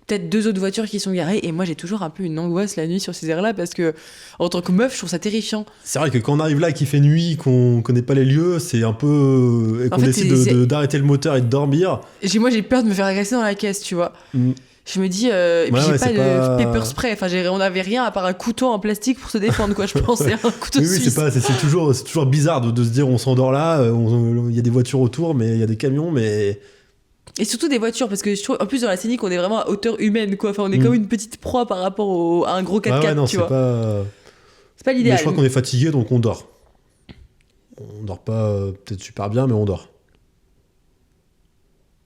peut-être 2 autres voitures qui sont garées et moi j'ai toujours un peu une angoisse la nuit sur ces aires là parce que en tant que meuf je trouve ça terrifiant. C'est vrai que quand on arrive là et qu'il fait nuit, qu'on connaît pas les lieux, c'est un peu et qu'on décide d'arrêter le moteur et de dormir. Moi j'ai peur de me faire agresser dans la caisse, tu vois. Je me dis et puis j'ai pas de pepper spray, enfin on avait rien à part un couteau en plastique pour se défendre, quoi. Je pense c'est un couteau suisse. Oui, c'est toujours bizarre de se dire on s'endort là, il y a des voitures autour mais il y a des camions mais... Et surtout des voitures, parce que je trouve, en plus dans la scénique, on est vraiment à hauteur humaine, quoi. Enfin, on est comme une petite proie par rapport à un gros 4x4, non, tu vois. C'est pas l'idéal. Mais je crois qu'on est fatigué, donc on dort. On dort pas peut-être super bien, mais on dort.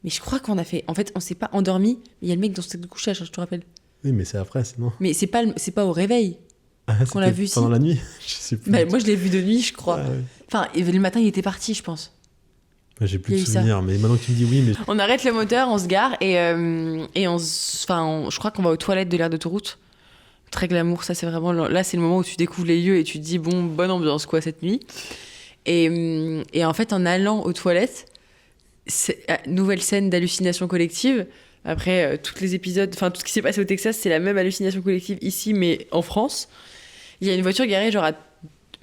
Mais je crois qu'on a fait... En fait, on s'est pas endormi. Il y a le mec dans son sac de couchage, je te rappelle. Oui, mais c'est après, c'est non. Mais c'est pas au réveil qu'on l'a vu. Pendant la nuit. Je sais plus. Moi, je l'ai vu de nuit, je crois. Ouais. Enfin, le matin, il était parti, je pense. J'ai plus de souvenirs, mais maintenant que tu me dis oui, mais... On arrête le moteur, on se gare et je crois qu'on va aux toilettes de l'aire d'autoroute. Très glamour, ça c'est vraiment... Là, c'est le moment où tu découvres les lieux et tu te dis, bon, bonne ambiance, quoi, cette nuit. Et en fait, en allant aux toilettes, nouvelle scène d'hallucination collective. Après, tous les épisodes, enfin, tout ce qui s'est passé au Texas, c'est la même hallucination collective ici, mais en France. Il y a une voiture garée, genre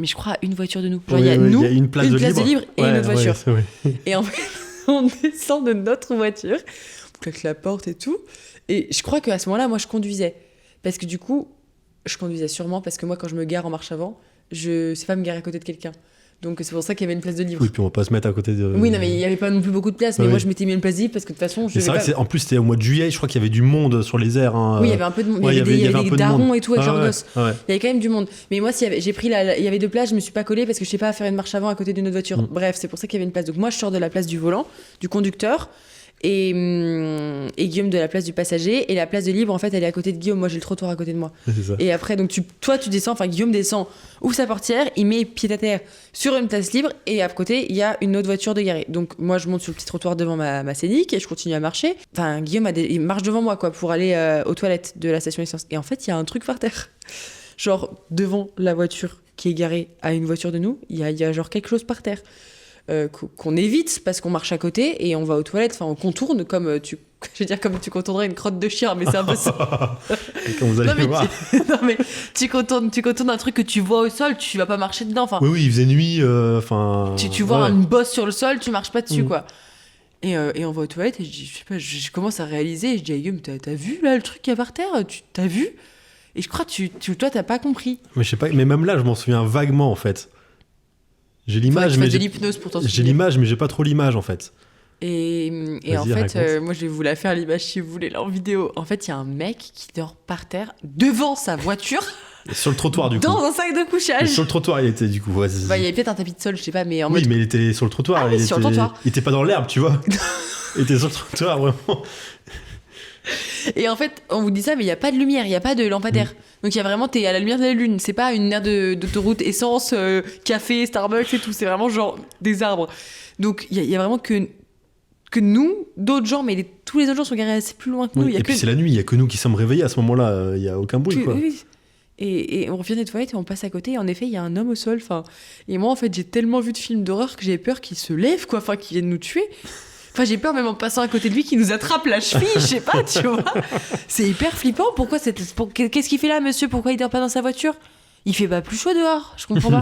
mais je crois à une voiture de nous. Genre, il y a nous, une place de libre et une autre voiture. Et en fait, on descend de notre voiture claque la porte et tout. Et je crois qu'à ce moment-là, moi, je conduisais. Parce que du coup, je conduisais sûrement parce que moi, quand je me gare en marche avant, je sais pas me garer à côté de quelqu'un. Donc c'est pour ça qu'il y avait une place de libre. Oui, puis on va pas se mettre à côté de. Oui, non, mais il n'y avait pas non plus beaucoup de place. Mais moi, je m'étais mis une place libre parce que de toute façon, je. Mais c'est vrai que en plus, c'était au mois de juillet, je crois qu'il y avait du monde sur les airs. Hein. Oui, il y avait un peu de monde. Il y avait des darons et tout avec leurs gosses. Il y avait quand même du monde. Mais moi, j'ai pris il y avait 2 places, je me suis pas collée parce que je sais pas faire une marche avant à côté d'une autre voiture. Bref, c'est pour ça qu'il y avait une place. Donc moi, je sors de la place du volant, du conducteur. Et Guillaume de la place du passager, et la place de libre en fait elle est à côté de Guillaume, moi j'ai le trottoir à côté de moi. C'est ça. Et après donc tu descends, enfin Guillaume descend, ouvre sa portière, il met pied à terre sur une place libre et à côté il y a une autre voiture de garée. Donc moi je monte sur le petit trottoir devant ma Scénic et je continue à marcher. Enfin Guillaume il marche devant moi quoi pour aller aux toilettes de la station essence. Et en fait il y a un truc par terre, genre devant la voiture qui est garée à une voiture de nous, il y a genre quelque chose par terre. Qu'on évite parce qu'on marche à côté et on va aux toilettes, enfin on contourne comme tu contournerais une crotte de chien, mais c'est un peu ça. Comme vous allez voir. Non mais tu contournes un truc que tu vois au sol, tu vas pas marcher dedans. Enfin. Oui, il faisait nuit, enfin. Tu vois une bosse sur le sol, tu marches pas dessus quoi. Et on va aux toilettes et je dis, je sais pas, je commence à réaliser et je dis à Guillaume, t'as vu là le truc qu'il y a par terre, t'as vu? Et je crois que toi t'as pas compris. Mais je sais pas, mais même là je m'en souviens vaguement en fait. J'ai l'image, mais j'ai l'hypnose pour t'en souvenir. J'ai l'image, mais j'ai pas trop l'image en fait. Et en fait, moi je vais vous la faire l'image si vous voulez là en vidéo. En fait, il y a un mec qui dort par terre devant sa voiture. Sur le trottoir du coup. Dans un sac de couchage. Mais sur le trottoir il était du coup. Ouais, il y avait peut-être un tapis de sol, je sais pas, mais en oui, mode... mais il était sur le trottoir. Ah, sur le trottoir. Il était pas dans l'herbe, tu vois. Il était sur le trottoir vraiment. Et en fait, on vous dit ça, mais il n'y a pas de lumière, il n'y a pas de lampadaire. Donc il y a vraiment, t'es à la lumière de la lune. C'est pas une aire d'autoroute essence, café, Starbucks et tout. C'est vraiment genre des arbres. Donc il y a vraiment que nous, d'autres gens, mais tous les autres gens sont garés assez plus loin que nous. Et puis c'est la nuit, il y a que nous qui sommes réveillés à ce moment-là. Il y a aucun bruit quoi. Oui. Et on revient des toilettes et on passe à côté. Et en effet, il y a un homme au sol. Et moi, en fait, j'ai tellement vu de films d'horreur que j'ai peur qu'il se lève, quoi. Enfin, qu'il vienne nous tuer. Enfin, j'ai peur même en passant à côté de lui qu'il nous attrape la cheville, je sais pas, tu vois. C'est hyper flippant. Qu'est-ce qu'il fait là, monsieur? Pourquoi il dort pas dans sa voiture? Il fait pas plus chaud dehors, je comprends pas.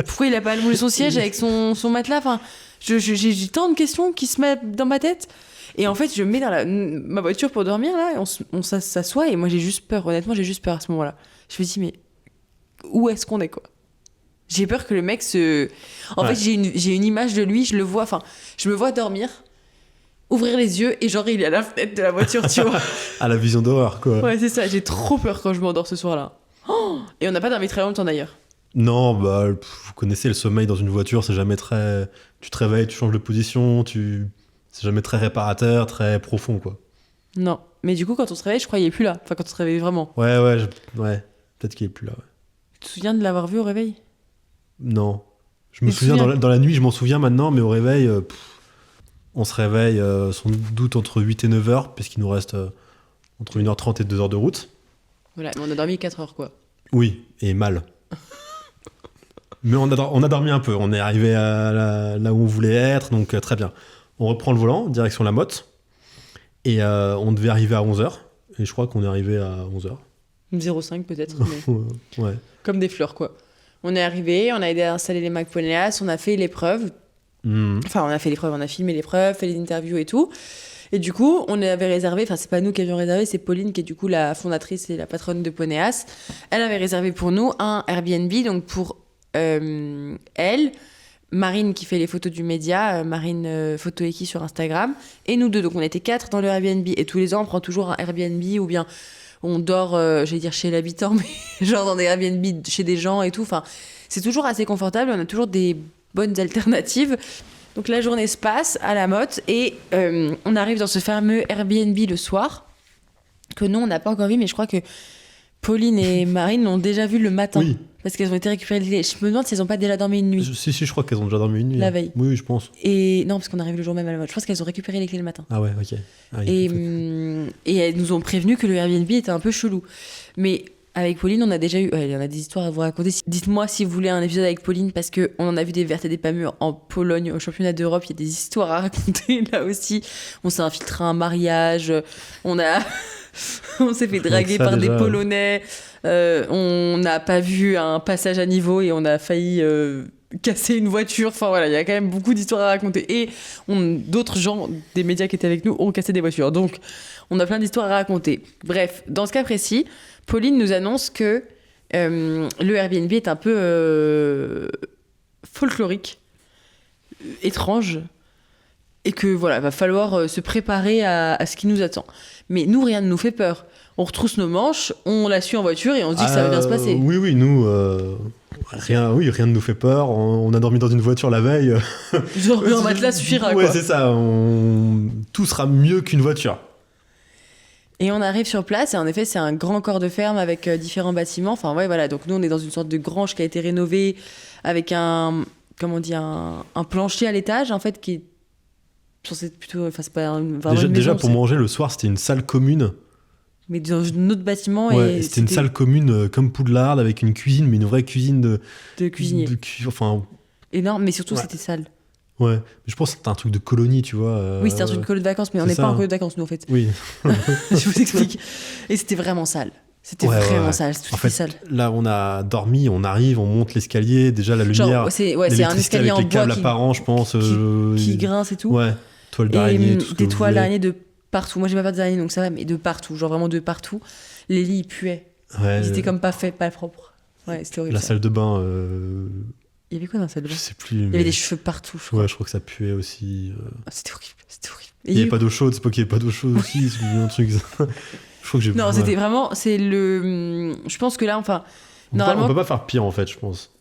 Pourquoi il a pas allongé son siège avec son matelas? Enfin, j'ai tant de questions qui se mettent dans ma tête. Et en fait, je me mets dans ma voiture pour dormir, là, et on s'assoit, et moi j'ai juste peur. Honnêtement, j'ai juste peur à ce moment-là. Je me dis, mais où est-ce qu'on est, quoi? J'ai peur que le mec se... En fait, j'ai une image de lui, je le vois, enfin, je me vois dormir, ouvrir les yeux, et genre, il est à la fenêtre de la voiture, tu vois. À la vision d'horreur, quoi. Ouais, c'est ça, j'ai trop peur quand je m'endors ce soir-là. Oh, et on n'a pas dormi très longtemps, d'ailleurs. Non, bah, vous connaissez le sommeil dans une voiture, c'est jamais très... Tu te réveilles, tu changes de position, c'est jamais très réparateur, très profond, quoi. Non, mais du coup, quand on se réveille, je crois qu'il est plus là. Enfin, quand on se réveille vraiment. Ouais, peut-être qu'il est plus là, ouais. Tu te souviens de l'avoir vu au réveil? Non. Je me souviens, dans la nuit, je m'en souviens maintenant, mais au réveil, on se réveille sans doute entre 8 et 9 heures, puisqu'il nous reste entre 1h30 et 2 heures de route. Voilà, mais on a dormi 4 heures, quoi. Oui, et mal. Mais on a dormi un peu, on est arrivé là où on voulait être, donc très bien. On reprend le volant, direction la Motte, et on devait arriver à 11h, et je crois qu'on est arrivé à 11h. 0,5 peut-être, mais... Ouais. Comme des fleurs, quoi. On est arrivé, on a aidé à installer les Mac Poneas, on a fait l'épreuve. Enfin, on a fait l'épreuve, on a filmé l'épreuve, fait les interviews et tout. Et du coup, on avait réservé, enfin, c'est pas nous qui avions réservé, c'est Pauline qui est du coup la fondatrice et la patronne de Poneas. Elle avait réservé pour nous un Airbnb, donc pour elle, Marine qui fait les photos du média, Marine Photoeki sur Instagram, et nous deux. Donc on était 4 dans le Airbnb. Et tous les ans, on prend toujours un Airbnb ou bien on dort, j'allais dire chez l'habitant, mais genre dans des Airbnb chez des gens et tout. Enfin, c'est toujours assez confortable, on a toujours des bonnes alternatives. Donc la journée se passe à la Motte et on arrive dans ce fameux Airbnb le soir, que nous on n'a pas encore vu, mais je crois que Pauline et Marine l'ont déjà vu le matin. Oui. Parce qu'elles ont été récupérées. Je me demande si elles n'ont pas déjà dormi une nuit. Si, je crois qu'elles ont déjà dormi une nuit. La veille. Oui, je pense. Et non, parce qu'on arrive le jour même à la Motte. Je pense qu'elles ont récupéré les clés le matin. Ah ouais, ok. Ah, et elles nous ont prévenu que le Airbnb était un peu chelou. Mais avec Pauline, on a déjà eu... on a des histoires à vous raconter. Dites-moi si vous voulez un épisode avec Pauline, parce qu'on en a vu des vertes et des pas mûres en Pologne, au championnat d'Europe. Il y a des histoires à raconter là aussi. On s'est infiltré à un mariage. On s'est fait draguer par des Polonais. On n'a pas vu un passage à niveau et on a failli cassé une voiture. Enfin voilà, il y a quand même beaucoup d'histoires à raconter. Et d'autres gens des médias qui étaient avec nous ont cassé des voitures. Donc on a plein d'histoires à raconter. Bref, dans ce cas précis, Pauline nous annonce que le Airbnb est un peu folklorique, étrange, et que voilà, va falloir se préparer à ce qui nous attend. Mais nous, rien ne nous fait peur. On retrousse nos manches, on la suit en voiture et on se dit que ça va bien se passer. Oui, nous, rien ne nous fait peur. On a dormi dans une voiture la veille. Genre, un matelas suffira, ouais, quoi. c'est ça. Tout sera mieux qu'une voiture. Et on arrive sur place, et en effet, c'est un grand corps de ferme avec différents bâtiments. Enfin, ouais, voilà. Donc, nous, on est dans une sorte de grange qui a été rénovée avec un plancher à l'étage, en fait, qui est censé être plutôt. Enfin, c'est pas vraiment déjà, pour manger le soir, c'était une salle commune. Mais dans un autre bâtiment. Ouais, et c'était une salle commune comme Poudlard, avec une cuisine, mais une vraie cuisine de cuisinier. Enfin. Énorme, mais surtout, c'était sale. Ouais, mais je pense que c'était un truc de colonie, tu vois. Oui, c'était un truc de colonie de vacances, mais on n'est pas en colonie de vacances, nous, en fait. Oui. Je vous explique. Et c'était vraiment sale. C'était vraiment sale. Tout en fait, sale. Là, on a dormi, on arrive, on monte l'escalier. Déjà, la lumière. C'est un escalier avec en les câbles bois apparents, je pense. Qui grince et tout. Ouais, toiles d'araignée, tout ce que des vous toiles voulez. d'araignée de partout. Moi, j'ai pas peur des araignées, donc ça va, mais de partout. Genre vraiment de partout. Les lits, ils puaient. Ouais, ils étaient comme pas faits, pas propres. Ouais, c'était horrible. La salle de bain. Il y avait quoi dans la salle de bain? Je sais plus. Il y avait des cheveux partout, je crois. Ouais, je crois que ça puait aussi. C'était horrible. C'était horrible. Il n'y avait pas d'eau chaude, c'est pas qu'il n'y avait pas d'eau chaude aussi, c'est un truc. Je crois que j'ai. Non, c'était vraiment. C'est le. Je pense que là, enfin. On peut pas faire pire, en fait, je pense.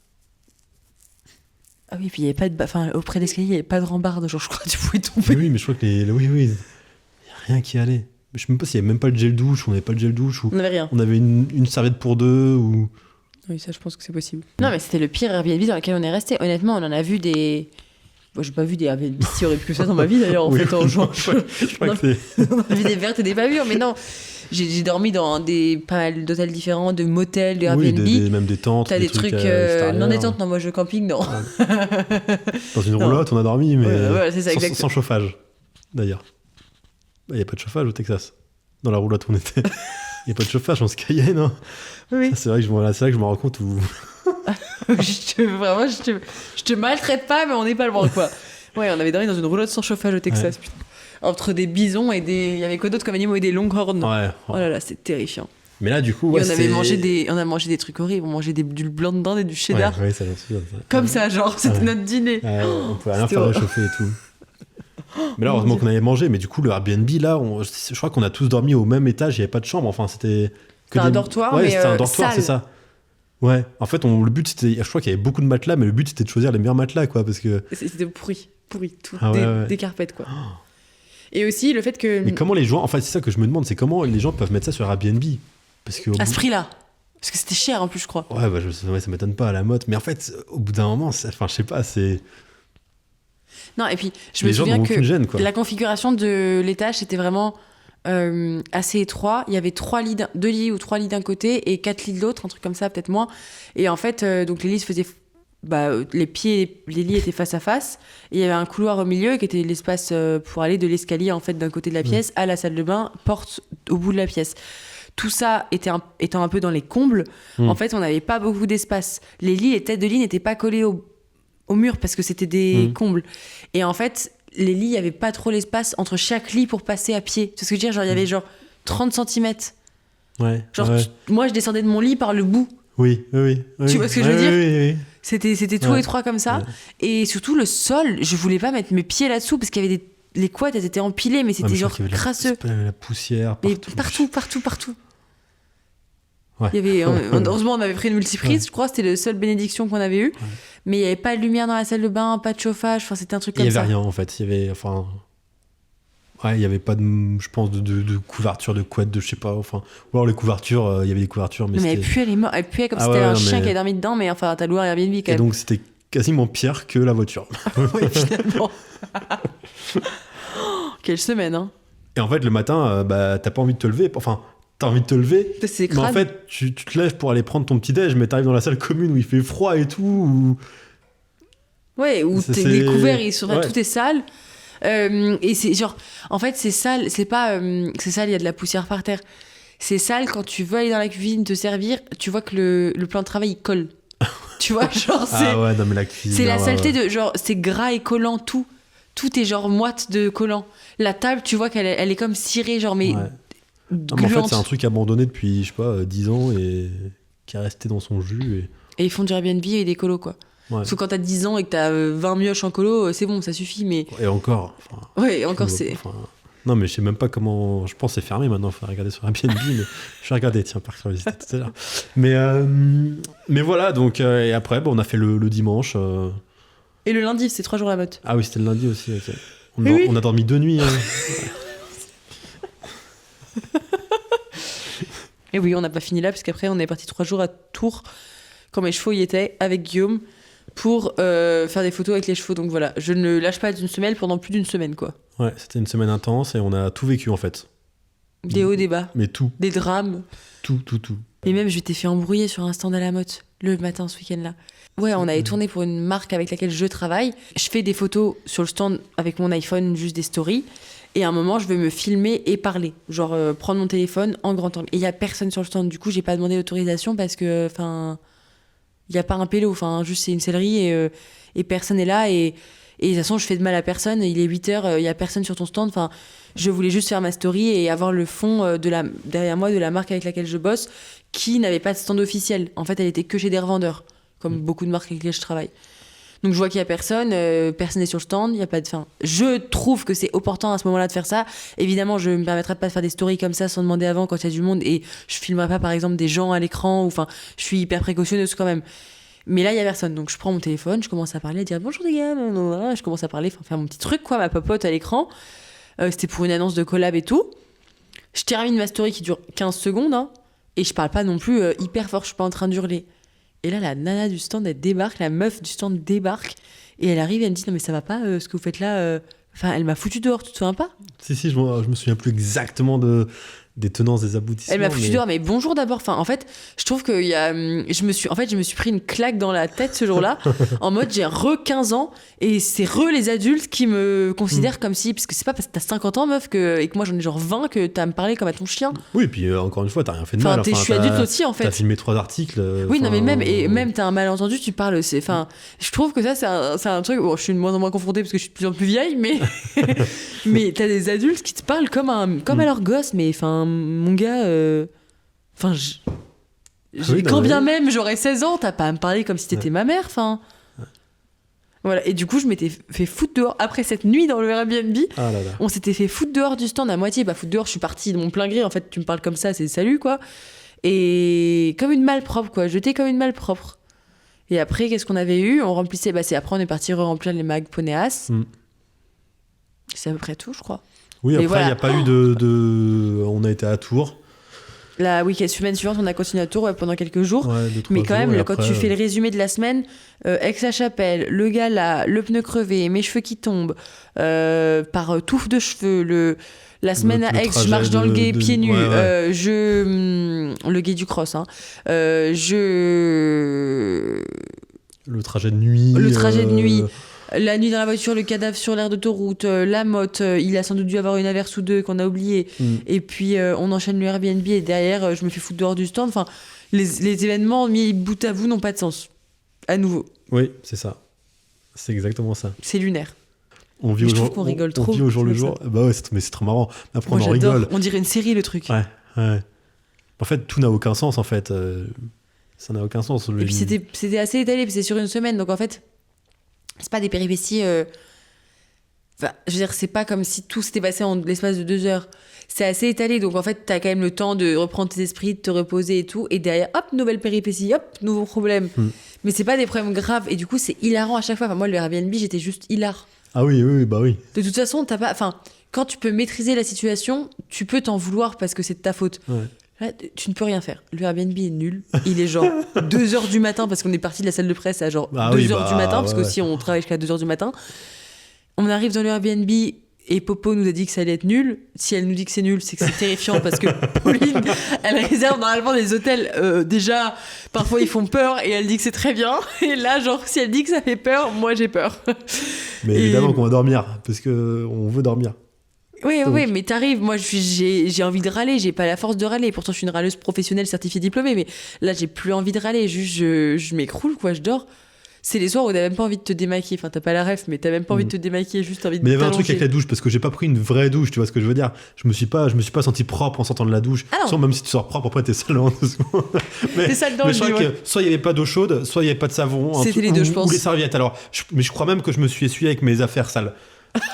Ah oui, puis il y avait pas de. Enfin, auprès de l'escalier, il n'y avait pas de rambarde, genre, je crois que tu pouvais tomber. Oui, mais je crois que oui. Il n'y a rien qui allait. Je sais même pas s'il y avait même pas le gel douche, on n'avait pas le gel douche. Ou on n'avait rien. On avait une serviette pour deux, ou. Oui, ça, je pense que c'est possible. Non, mais c'était le pire Airbnb dans lequel on est resté. Honnêtement, on en a vu des. Bon, j'ai pas vu des Airbnb si horribles que ça dans ma vie, d'ailleurs, en fait, en juin. Je crois que c'est. On a vu des vertes et des pavures, mais non. J'ai dormi dans pas mal d'hôtels différents, de motels, de Airbnb. Oui, même des tentes. T'as des trucs. Non, des tentes, non, moi je camping, non. Dans une roulotte, on a dormi, mais c'est ça, sans chauffage, d'ailleurs. Il n'y a pas de chauffage au Texas. Dans la roulotte où on était. Il n'y a pas de chauffage en Cayenne, hein. Oui. Ça, c'est vrai que je me rends compte où. je te maltraite pas, mais on n'est pas loin, quoi. Ouais, on avait dormi dans une roulotte sans chauffage au Texas, putain. Entre des bisons et des. Il y avait quoi d'autre comme animaux et des longhorns. Ouais. Oh là là, c'était terrifiant. Mais là, du coup, on a mangé des trucs horribles. On mangeait du blanc de dinde et du cheddar. Ouais, ça j'en souviens. Comme ça, genre, c'était notre dîner. Ouais, on pouvait rien faire réchauffer et tout. Mais là, heureusement qu'on avait mangé. Mais du coup, le Airbnb, là, je crois qu'on a tous dormi au même étage. Il n'y avait pas de chambre. Enfin, c'était. C'était un dortoir, ouais, mais c'était un dortoir, sale. c'est ça. Ouais. En fait, le but, c'était. Je crois qu'il y avait beaucoup de matelas, mais le but, c'était de choisir les meilleurs matelas, quoi. Parce que. C'était pourri. Tout. Ah, des carpettes, quoi. Et aussi, le fait que. Mais comment les gens. Enfin, c'est ça que je me demande. C'est comment les gens peuvent mettre ça sur Airbnb. Parce que. À ce prix-là. Parce que c'était cher, en plus, je crois. Ouais, bah, ça m'étonne pas à la mode. Mais en fait, au bout d'un moment, enfin, je sais pas, c'est. Non, et puis, je me souviens que gêne, quoi. la configuration de l'étage, c'était vraiment assez étroit. Il y avait 2 lits ou 3 lits d'un côté et 4 lits de l'autre, un truc comme ça, peut-être moins. Et en fait, donc les lits se faisaient... les pieds, les lits étaient face à face. Et il y avait un couloir au milieu qui était l'espace pour aller de l'escalier, en fait, d'un côté de la pièce à la salle de bain, porte au bout de la pièce. Tout ça étant un peu dans les combles, en fait, on n'avait pas beaucoup d'espace. Les têtes de lit n'étaient pas collées au mur parce que c'était des combles. Et en fait, les lits, il n'y avait pas trop l'espace entre chaque lit pour passer à pied. Tu sais ce que je veux dire? Genre, il y avait genre 30 cm. Ouais. Genre, moi, je descendais de mon lit par le bout. Oui. Tu vois ce que je veux dire? Oui. C'était tout étroit comme ça. Ouais. Et surtout, le sol, je voulais pas mettre mes pieds là-dessous parce qu'il y avait les couettes, elles étaient empilées, mais c'était genre crasseux. La poussière. Partout. Ouais. Il y avait, heureusement, on avait pris une multiprise, je crois, c'était la seule bénédiction qu'on avait eue. Ouais. Mais il n'y avait pas de lumière dans la salle de bain, pas de chauffage, enfin, c'était un truc comme ça. Il n'y avait rien, en fait. Il y avait, enfin... Ouais, il n'y avait pas, je pense, de couverture, de couette, de je sais pas, enfin... Ou alors les couvertures, il y avait des couvertures, mais elle puait comme si c'était un chien qui avait dormi dedans, mais enfin, t'as loué un Airbnb quand même. Et donc, c'était quasiment pire que la voiture. Oui, finalement. Quelle semaine, hein. Et en fait, le matin, t'as pas envie de te lever, enfin... T'as envie de te lever, mais en fait, tu te lèves pour aller prendre ton petit-déj, mais t'arrives dans la salle commune où il fait froid et tout. Ouais, où les couverts, tout est sale. Et c'est genre, en fait, c'est sale, c'est pas. C'est sale, il y a de la poussière par terre. C'est sale quand tu veux aller dans la cuisine te servir, tu vois que le plan de travail il colle. Tu vois, genre, Ah ouais, non, mais la cuisine. c'est la ouais, saleté ouais. de. Genre, c'est gras et collant, tout. Tout est genre moite de collant. La table, tu vois qu'elle elle est comme cirée, genre, mais. Ouais. Non, mais en fait, gluante. c'est un truc abandonné depuis, je sais pas, 10 ans et qui est resté dans son jus. Et ils font du Airbnb et des colos, quoi. Ouais. Parce que quand t'as 10 ans et que t'as 20 mioches en colo, c'est bon, ça suffit, mais. Et encore. Ouais, encore, je c'est. vois pas, enfin, non, mais je sais même pas comment. Je pense que c'est fermé maintenant. Faut regarder sur Airbnb. Mais je vais regarder, tiens, par curiosité tout à l'heure. Mais voilà, donc. Et après, on a fait le dimanche. Et le lundi, c'est 3 jours la motte. Ah oui, c'était le lundi aussi. Ok. Oui. On a dormi 2 nuits. Et oui, on n'a pas fini là, puisqu'après, on est parti 3 jours à Tours, quand mes chevaux y étaient, avec Guillaume, pour faire des photos avec les chevaux. Donc voilà, je ne lâche pas d'une semelle pendant plus d'une semaine, quoi. Ouais, c'était une semaine intense et on a tout vécu en fait. Des hauts, des bas, Mais tout, des drames. tout. Et même, je t'ai fait embrouiller sur un stand à la motte, le matin, ce week-end-là. Ouais, on avait tourné pour une marque avec laquelle je travaille. Je fais des photos sur le stand avec mon iPhone, juste des stories. Et à un moment, je vais me filmer et parler. Genre, prendre mon téléphone en grand angle. Et il n'y a personne sur le stand. Du coup, j'ai pas demandé l'autorisation parce que, enfin, il n'y a pas un pélo. Enfin, juste, c'est une sellerie et personne n'est là. Et de toute façon, je fais de mal à personne. Il est 8h, il n'y a personne sur ton stand. Enfin, je voulais juste faire ma story et avoir le fond derrière moi de la marque avec laquelle je bosse qui n'avait pas de stand officiel. En fait, elle était que chez des revendeurs, comme beaucoup de marques avec lesquelles je travaille. Donc je vois qu'il y a personne, personne n'est sur le stand, il y a pas de fin. Je trouve que c'est opportun à ce moment-là de faire ça. Évidemment, je me permettrai pas de faire des stories comme ça sans demander avant quand il y a du monde et je filmerai pas par exemple des gens à l'écran ou enfin, je suis hyper précautionneuse quand même. Mais là, il y a personne. Donc je prends mon téléphone, je commence à parler, à dire bonjour les gars, blablabla. Je commence à parler, enfin faire mon petit truc quoi, ma popote à l'écran. C'était pour une annonce de collab et tout. Je termine ma story qui dure 15 secondes hein, et je parle pas non plus hyper fort, je suis pas en train d'hurler. Et là, la nana du stand, elle débarque, la meuf du stand débarque, et elle arrive et elle me dit « Non mais ça va pas, ce que vous faites là Enfin, elle m'a foutu dehors, tu te souviens pas ? Si, je me souviens plus exactement des tenants, des aboutissements. Elle m'a foutu dehors, mais bonjour d'abord. Enfin, en fait, je trouve que je me suis pris une claque dans la tête ce jour-là, en mode j'ai 15 ans, et c'est les adultes qui me considèrent comme si, parce que c'est pas parce que t'as 50 ans, meuf, et que moi j'en ai genre 20, que t'as à me parler comme à ton chien. Oui, et puis encore une fois, t'as rien fait de Enfin, mal. je suis adulte aussi, en fait. T'as filmé 3 articles. Oui, non, mais même t'as un malentendu, tu parles. Enfin, je trouve que ça, c'est un truc. Bon, je suis de moins en moins confrontée parce que je suis de plus en plus vieille, mais mais t'as des adultes qui te parlent comme à leur gosse. Mais enfin, mon gars, enfin, quand bien même j'aurais 16 ans, t'as pas à me parler comme si t'étais ma mère. Enfin, voilà. Et du coup, je m'étais fait foutre dehors après cette nuit dans le Airbnb. Ah là là. On s'était fait foutre dehors du stand à moitié. Bah, foutre dehors, je suis partie de mon plein gré. En fait, tu me parles comme ça, c'est salut quoi. Et comme une malpropre, quoi. Jetée comme une malpropre. Et après, qu'est-ce qu'on avait eu ? On remplissait... Bah, c'est après, on est parti remplir les mags Ponéas. C'est à peu près tout, je crois. Oui, après, il voilà. n'y a pas eu de... On a été à Tours. La semaine suivante, on a continué à Tours pendant quelques jours. Ouais, 2-3 mais quand jours, même, et quand après, tu fais le résumé de la semaine, Aix-la-Chapelle, le gala, le pneu crevé, mes cheveux qui tombent, par touffe de cheveux, la semaine à Aix, je marche dans le gué pieds nus, ouais. le gué du cross, hein, Le trajet de nuit. le trajet de nuit, la nuit dans la voiture, le cadavre sur l'aire d'autoroute, la motte, il a sans doute dû avoir une averse ou deux qu'on a oublié. Et puis on enchaîne le Airbnb et derrière, je me fais foutre dehors du stand. Enfin, les événements mis bout à bout n'ont pas de sens. À nouveau. Oui, c'est ça. C'est exactement ça. C'est lunaire. On vit je trouve qu'on rigole trop. On vit au jour le jour. Bah ouais, mais c'est trop marrant. Après, Moi, on en j'adore. rigole. On dirait une série, le truc. Ouais. En fait, tout n'a aucun sens, en fait. Ça n'a aucun sens. Et puis c'était assez étalé, puis c'est sur une semaine. Donc en fait, c'est pas des péripéties... Enfin, je veux dire, c'est pas comme si tout s'était passé en l'espace de 2 heures. C'est assez étalé, donc en fait, t'as quand même le temps de reprendre tes esprits, de te reposer et tout. Et derrière, hop, nouvelle péripétie, hop, nouveau problème. Mais c'est pas des problèmes graves. Et du coup, c'est hilarant à chaque fois. Enfin, moi, le Airbnb, j'étais juste hilar. Ah oui, bah oui. De toute façon, t'as pas... Enfin, quand tu peux maîtriser la situation, tu peux t'en vouloir parce que c'est de ta faute. Ouais. Là, tu ne peux rien faire. Le Airbnb est nul. Il est genre 2h du matin parce qu'on est parti de la salle de presse à genre 2h du matin parce que si on travaille jusqu'à 2h du matin. On arrive dans le Airbnb et Popo nous a dit que ça allait être nul. Si elle nous dit que c'est nul, c'est que c'est terrifiant parce que Pauline, elle réserve normalement des hôtels. Déjà, parfois ils font peur et elle dit que c'est très bien. Et là, genre, si elle dit que ça fait peur, moi j'ai peur. Mais évidemment qu'on va dormir parce qu'on veut dormir. Oui, Donc- oui, mais t'arrives, moi j'ai envie de râler, j'ai pas la force de râler. Pourtant, je suis une râleuse professionnelle certifiée diplômée, mais là, j'ai plus envie de râler. Juste, je m'écroule, quoi, je dors. C'est les soirs où t'as même pas envie de te démaquiller. Enfin, t'as pas la ref, mais t'as même pas envie de te démaquiller, juste envie de Mais il y avait un truc t'allonger. avec la douche, parce que j'ai pas pris une vraie douche, tu vois ce que je veux dire. Je me suis pas senti propre en sortant de la douche. Ah non. Soit même si tu sors propre, après t'es sale en dessous. T'es sale dans mais le je crois lit, ouais. que soit il y avait pas d'eau chaude, soit il y avait pas de savon. C'était les deux, je pense. Ou les serviettes. Alors, mais je crois même que je me suis essuyé avec mes affaires sales.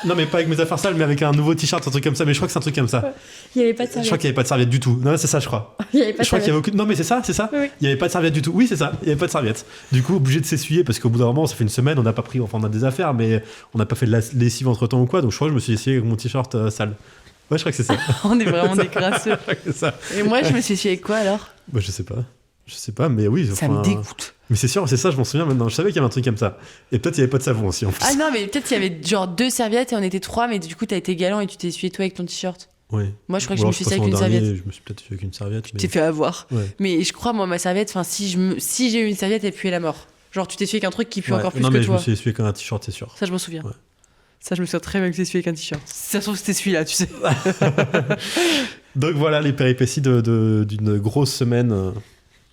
Non, mais pas avec mes affaires sales, mais avec un nouveau t-shirt, un truc comme ça. Mais je crois que c'est un truc comme ça. Il y avait pas de Je crois serviette. qu'il y avait pas de serviette du tout. Non, c'est ça, je crois. Il y avait pas de Je crois qu'il y serviette. avait aucune. Non, mais c'est ça. Oui, oui. Il y avait pas de serviette du tout. Oui, c'est ça. Il y avait pas de serviette. Du coup, obligé de s'essuyer parce qu'au bout d'un moment, ça fait une semaine, on n'a pas pris. Enfin, on a des affaires, mais on n'a pas fait de la lessive entre temps ou quoi. Donc, je crois que je me suis essuyé avec mon t-shirt sale. Ouais, je crois que c'est ça. On est vraiment des crasseux. Je crois que c'est ça. Et moi, je me suis essuyée avec quoi alors? Bah, je sais pas. Je sais pas, mais oui. Ça enfin, me dégoûte. Mais c'est sûr, c'est ça, je m'en souviens maintenant. Je savais qu'il y avait un truc comme ça. Et peut-être il y avait pas de savon aussi en plus. Ah non, mais peut-être qu'il y avait genre 2 serviettes et on était 3, mais du coup, t'as été galant et tu t'es essuyé toi avec ton t-shirt. Oui. Moi, je crois que Ou je me alors, suis passe essuyé en avec une dernier, serviette. Je me suis peut-être essuyé avec une serviette. Tu t'es fait avoir. Ouais. Mais je crois, moi, ma serviette, enfin, si j'ai eu une serviette, elle puait la mort. Genre, tu t'es essuyé avec un truc qui pue Ouais. encore plus non, que mais je toi. me suis essuyé avec un t-shirt, c'est sûr. Ça, je m'en souviens. Ouais. Ça, je me souviens très bien que tu t'es essuyé avec un t-shirt. Si ça se trouve, c'était celui-là, tu sais. Donc voilà les péripéties d'une grosse semaine.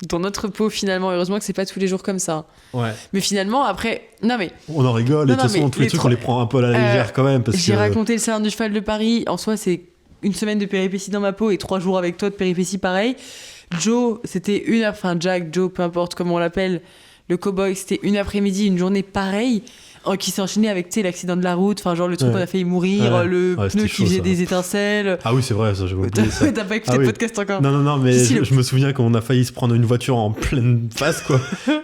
Dans notre peau, finalement, heureusement que c'est pas tous les jours comme ça. Ouais. Mais finalement, après. Non, mais On en rigole, Non, et de non, toute façon, mais tous les les trucs, trois- on les prend un peu à la légère quand même. Parce j'ai que... raconté le salon du cheval de Paris. En soi, c'est une semaine de péripéties dans ma peau et 3 jours avec toi de péripéties pareil. Joe, c'était une heure, enfin Jack, Joe, peu importe comment on l'appelle, le cowboy, c'était une après-midi, une journée pareille, qui s'est enchaînée avec, tu sais, l'accident de la route, enfin genre le truc Ouais. où on a failli mourir, Ouais. le Ouais, pneu c'était qui chaud, faisait ça. des étincelles. Ah oui, c'est vrai, ça, j'avais oublié ça. T'as pas écouté Ah le oui. podcast encore? Non, mais Si, je me souviens qu'on a failli se prendre une voiture en pleine face, quoi.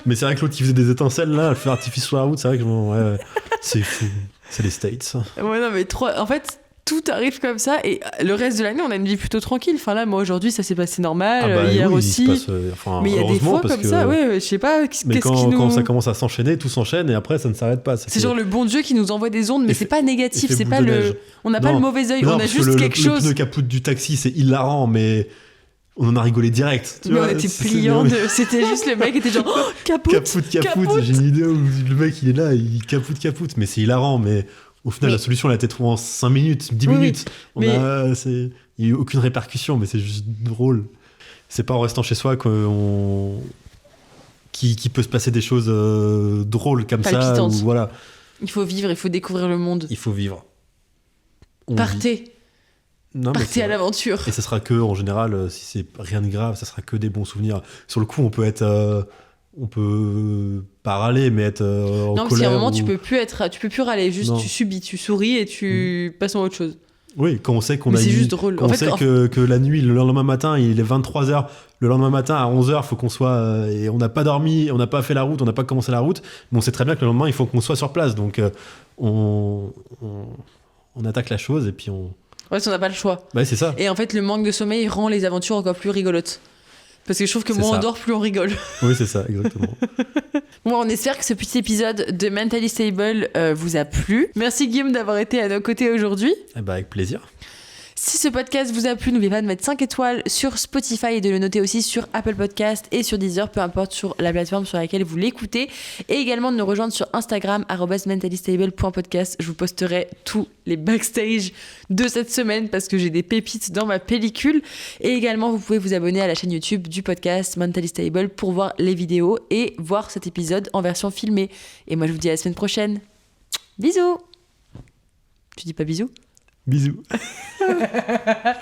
Mais c'est vrai que l'autre qui faisait des étincelles, là, le feu d'artifice sur la route, c'est vrai que ouais, c'est fou. C'est les States. Ouais, non, mais en fait, tout arrive comme ça et le reste de l'année, on a une vie plutôt tranquille. Enfin là, moi aujourd'hui, ça s'est passé normal, hier oui, aussi. il se passe, enfin, Mais il y a des heureusement, fois parce comme que... ça, ouais, je sais pas, qu'est-ce Mais qui quand nous... ça commence à s'enchaîner, tout s'enchaîne et après ça ne s'arrête pas. C'est genre le bon Dieu qui nous envoie des ondes, mais Effet- c'est pas négatif, effet c'est boule pas de neige. le... On n'a pas Non. le mauvais œil, Non, on a parce que juste quelque le chose. pneu capoute du taxi, c'est hilarant, mais on en a rigolé direct. Tu Mais vois, on était c'est- pliants, c'était juste le mec était genre oh, capoute. capoute. J'ai une idée où le mec il est là, il capoute, mais c'est hilarant. Mais au final, Mais- la solution elle a été trouvée en 5 minutes, 10 Oui, oui. minutes. Mais- Il n'y a eu aucune répercussion, mais c'est juste drôle. C'est pas en restant chez soi qui peut se passer des choses drôles comme ça. Palpitantes. Ou, voilà, Il faut vivre, il faut découvrir le monde. il faut vivre. On vit. Partez, Non, mais c'est partez à vrai. l'aventure. Et ça sera que, en général, si c'est rien de grave, ça sera que des bons souvenirs. Sur le coup, on peut pas râler, mais être en Non, parce colère. qu'à un moment, ou- tu peux plus râler, juste Non. tu subis, tu souris et tu passes à autre chose. Oui, quand on sait qu'on Mais a c'est une- juste drôle. Quand En on fait, sait que la nuit, le lendemain matin, il est 23h, le lendemain matin à 11h, faut qu'on soit. Et on n'a pas dormi, on n'a pas fait la route, on n'a pas commencé la route, mais on sait très bien que le lendemain, il faut qu'on soit sur place. Donc, on attaque la chose et puis on. Ouais, on n'a pas le choix. Ouais, c'est ça. Et en fait, le manque de sommeil rend les aventures encore plus rigolotes. Parce que je trouve que C'est moins ça. on dort, plus on rigole. Oui, c'est ça, exactement. Bon, on espère que ce petit épisode de Mentally Stable vous a plu. Merci Guillaume d'avoir été à nos côtés aujourd'hui. Eh ben, avec plaisir. Si ce podcast vous a plu, n'oubliez pas de mettre 5 étoiles sur Spotify et de le noter aussi sur Apple Podcast et sur Deezer, peu importe sur la plateforme sur laquelle vous l'écoutez. Et également de nous rejoindre sur Instagram, @mentalystable.podcast. Je vous posterai tous les backstage de cette semaine parce que j'ai des pépites dans ma pellicule. Et également, vous pouvez vous abonner à la chaîne YouTube du podcast Mentally Stable pour voir les vidéos et voir cet épisode en version filmée. Et moi, je vous dis à la semaine prochaine. Bisous! Tu dis pas bisous? Bisous.